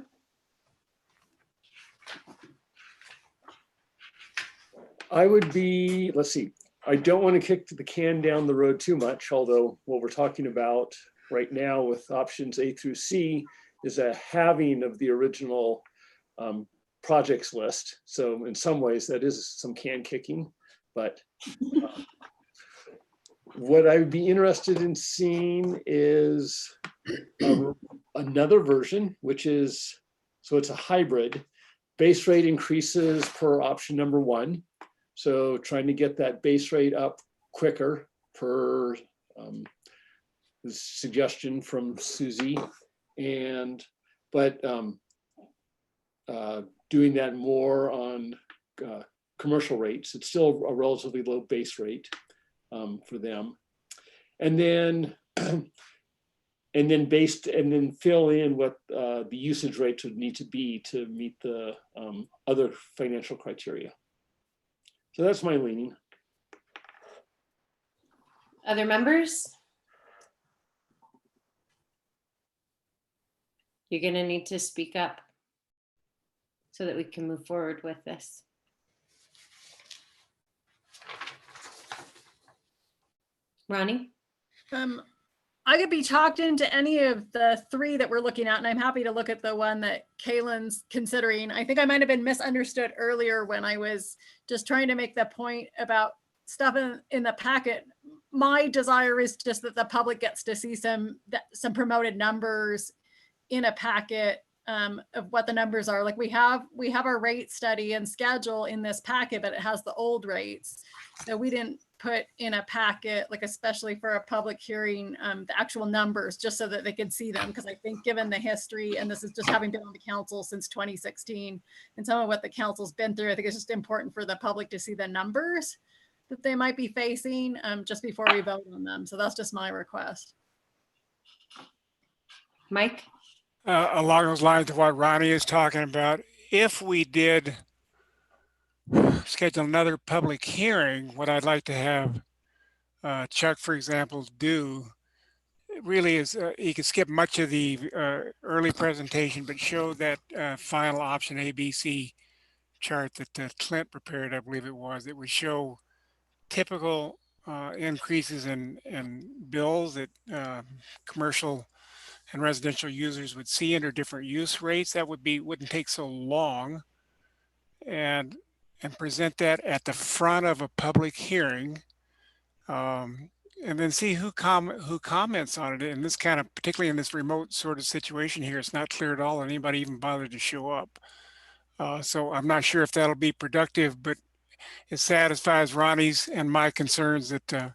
I would be, let's see, I don't want to kick the can down the road too much, although what we're talking about right now with options A through C is a halving of the original projects list. So in some ways that is some can kicking, but what I would be interested in seeing is another version, which is, so it's a hybrid. Base rate increases per option number 1. So trying to get that base rate up quicker per the suggestion from Susie, but doing that more on commercial rates. It's still a relatively low base rate for them, and then fill in what the usage rates would need to be to meet the other financial criteria. So that's my leaning. Other members? You're gonna need to speak up. so that we can move forward with this. Ronnie? I could be talked into any of the three that we're looking at, and I'm happy to look at the one that Kaylin's considering. I think I might have been misunderstood earlier when I was just trying to make the point about stuff in the packet. My desire is just that the public gets to see some promoted numbers in a packet of what the numbers are. Like we have our rate study and schedule in this packet, but it has the old rates. So we didn't put in a packet, like especially for a public hearing, the actual numbers, just so that they could see them. Because I think given the history, and this is just having been on the council since 2016, and some of what the council's been through, I think it's just important for the public to see the numbers that they might be facing just before we vote on them. So that's just my request. Mike? Along those lines of what Ronnie is talking about, if we did schedule another public hearing, what I'd like to have Chuck, for example, do really is he could skip much of the early presentation, but show that final option ABC chart that Clint prepared, I believe it was. It would show typical increases in bills that commercial and residential users would see under different use rates. That wouldn't take so long, and present that at the front of a public hearing, and then see who comments on it. And this kind of, particularly in this remote sort of situation here, it's not clear at all that anybody even bothered to show up. So I'm not sure if that'll be productive, but it satisfies Ronnie's and my concerns that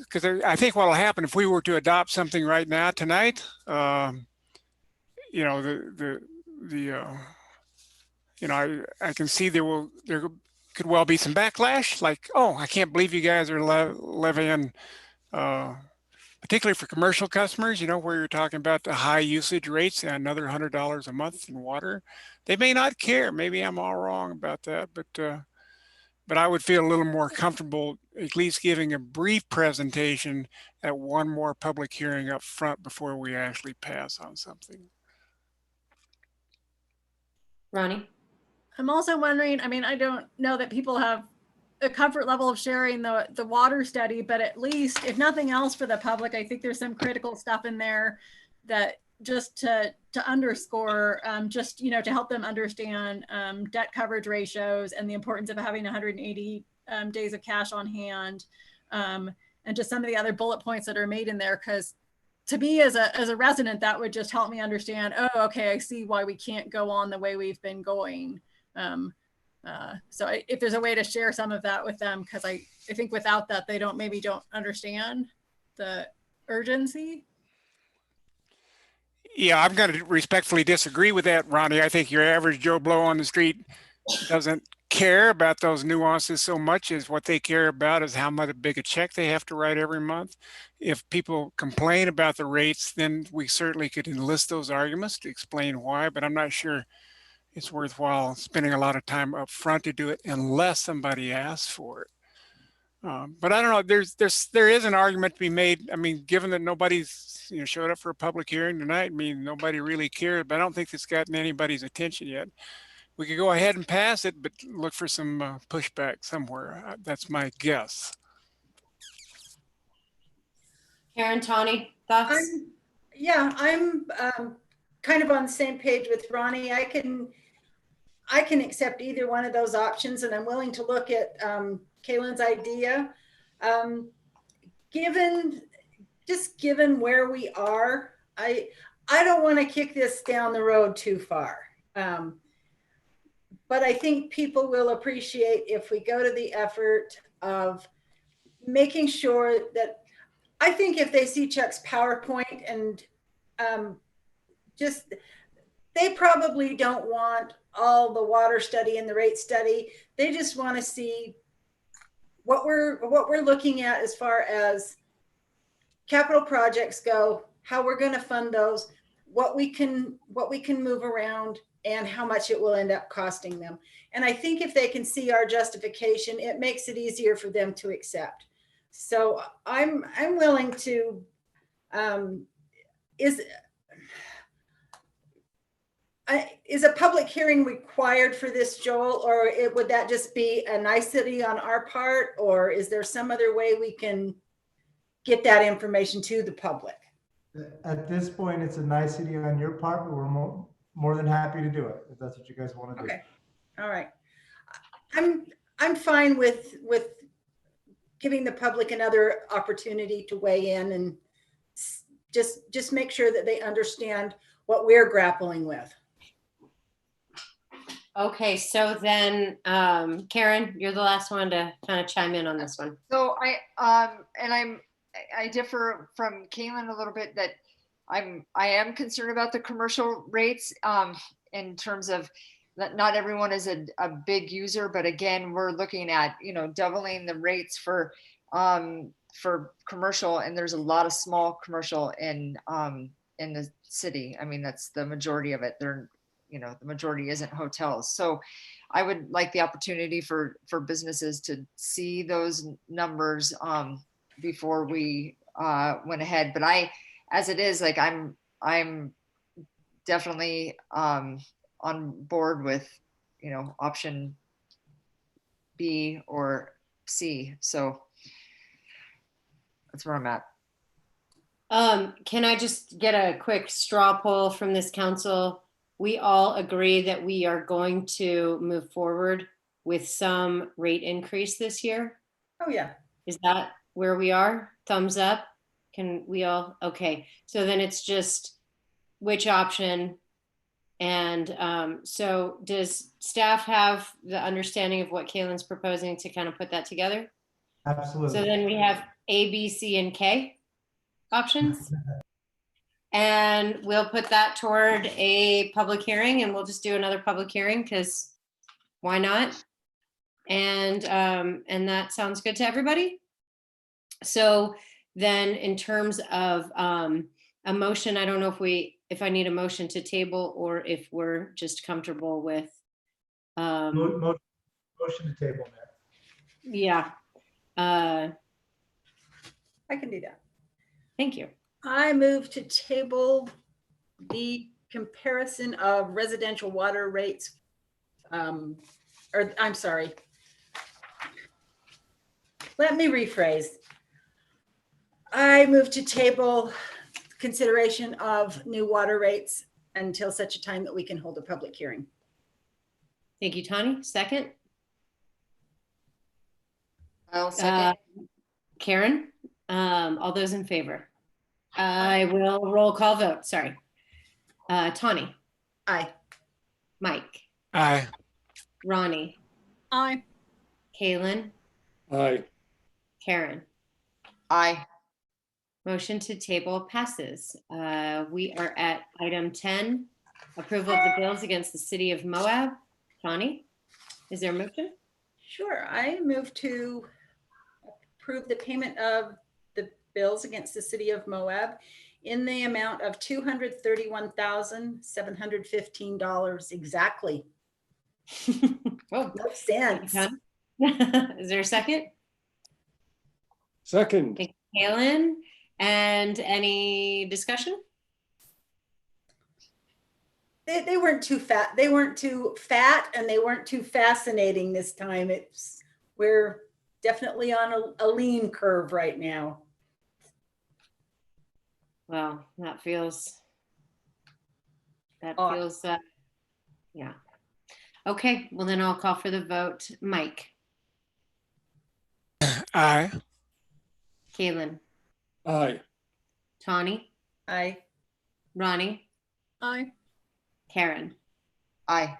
because I think what will happen if we were to adopt something right now tonight, you know, you know, I can see there could well be some backlash, like, oh, I can't believe you guys are levying, particularly for commercial customers, you know, where you're talking about the high usage rates and another $100 a month in water. They may not care. Maybe I'm all wrong about that, but I would feel a little more comfortable at least giving a brief presentation at one more public hearing up front before we actually pass on something. Ronnie? I'm also wondering, I mean, I don't know that people have a comfort level of sharing the water study, but at least, if nothing else for the public, I think there's some critical stuff in there that just to underscore, just, you know, to help them understand debt coverage ratios and the importance of having 180 days of cash on hand, and just some of the other bullet points that are made in there. Because to me as a resident, that would just help me understand, oh, okay, I see why we can't go on the way we've been going. So if there's a way to share some of that with them, because I think without that, they maybe don't understand the urgency. Yeah, I'm going to respectfully disagree with that, Ronnie. I think your average Joe Blow on the street doesn't care about those nuances so much as what they care about is how much big a check they have to write every month. If people complain about the rates, then we certainly could enlist those arguments to explain why, but I'm not sure it's worthwhile spending a lot of time up front to do it unless somebody asks for it. But I don't know, there is an argument to be made. I mean, given that nobody's showed up for a public hearing tonight, I mean, nobody really cared, but I don't think it's gotten anybody's attention yet. We could go ahead and pass it, but look for some pushback somewhere. That's my guess. Karen, Tawny, thoughts? I'm kind of on the same page with Ronnie. I can accept either one of those options, and I'm willing to look at Kaylin's idea. Given where we are, I don't want to kick this down the road too far. But I think people will appreciate if we go to the effort of making sure that, I think if they see Chuck's PowerPoint and they probably don't want all the water study and the rate study. They just want to see what we're looking at as far as capital projects go, how we're going to fund those, what we can move around, and how much it will end up costing them. And I think if they can see our justification, it makes it easier for them to accept. So I'm willing to is a public hearing required for this, Joel, or would that just be a nicety on our part? Or is there some other way we can get that information to the public? At this point, it's a nicety on your part, but we're more than happy to do it if that's what you guys want to do. Okay, all right. I'm fine with giving the public another opportunity to weigh in and just make sure that they understand what we're grappling with. Okay, so then, Karen, you're the last one to kind of chime in on this one. So I differ from Caitlin a little bit that I am concerned about the commercial rates in terms of that not everyone is a big user, but again, we're looking at, doubling the rates for commercial, and there's a lot of small commercial in the city. I mean, that's the majority of it. The majority isn't hotels. So I would like the opportunity for businesses to see those numbers before we went ahead. But as it is, like I'm definitely on board with, option B or C. So that's where I'm at. Can I just get a quick straw poll from this council? We all agree that we are going to move forward with some rate increase this year. Oh, yeah. Is that where we are? Thumbs up? Can we all? Okay. So then it's just which option. And so does staff have the understanding of what Kaylin's proposing to kind of put that together? Absolutely. So then we have A, B, C, and K options. And we'll put that toward a public hearing, and we'll just do another public hearing because why not? And that sounds good to everybody. So then in terms of a motion, I don't know if I need a motion to table or if we're just comfortable with. Motion to table, Mayor. Yeah. I can do that. Thank you. I move to table the comparison of residential water rates. I'm sorry. Let me rephrase. I move to table consideration of new water rates until such a time that we can hold a public hearing. Thank you, Tani. Second. I'll second. Karen, all those in favor? I will roll call vote. Sorry. Tani. Aye. Mike. Aye. Ronnie. Aye. Kaylin. Aye. Karen. Aye. Motion to table passes. We are at item 10, approval of the bills against the city of Moab. Tani, is there a motion? Sure. I move to approve the payment of the bills against the city of Moab in the amount of $231,715 exactly. Oh, No cents. is there a second? Second. Thank you, Kaylin. And any discussion? They weren't too fat. They weren't too fat and they weren't too fascinating this time. We're definitely on a lean curve right now. Well, that feels, yeah. Okay, well then I'll call for the vote. Mike. Aye. Kaylin. Aye. Tani. Aye. Ronnie. Aye. Karen. Aye.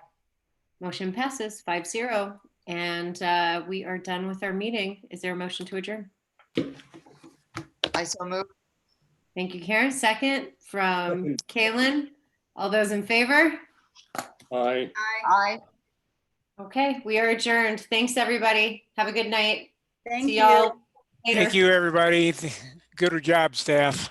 Motion passes 5-0. And we are done with our meeting. Is there a motion to adjourn? I so move. Thank you, Karen. Second from Kaylin. All those in favor? Aye. Aye. Okay, we are adjourned. Thanks, everybody. Have a good night. Thank See you. y'all later. Thank you, everybody. Good job, staff.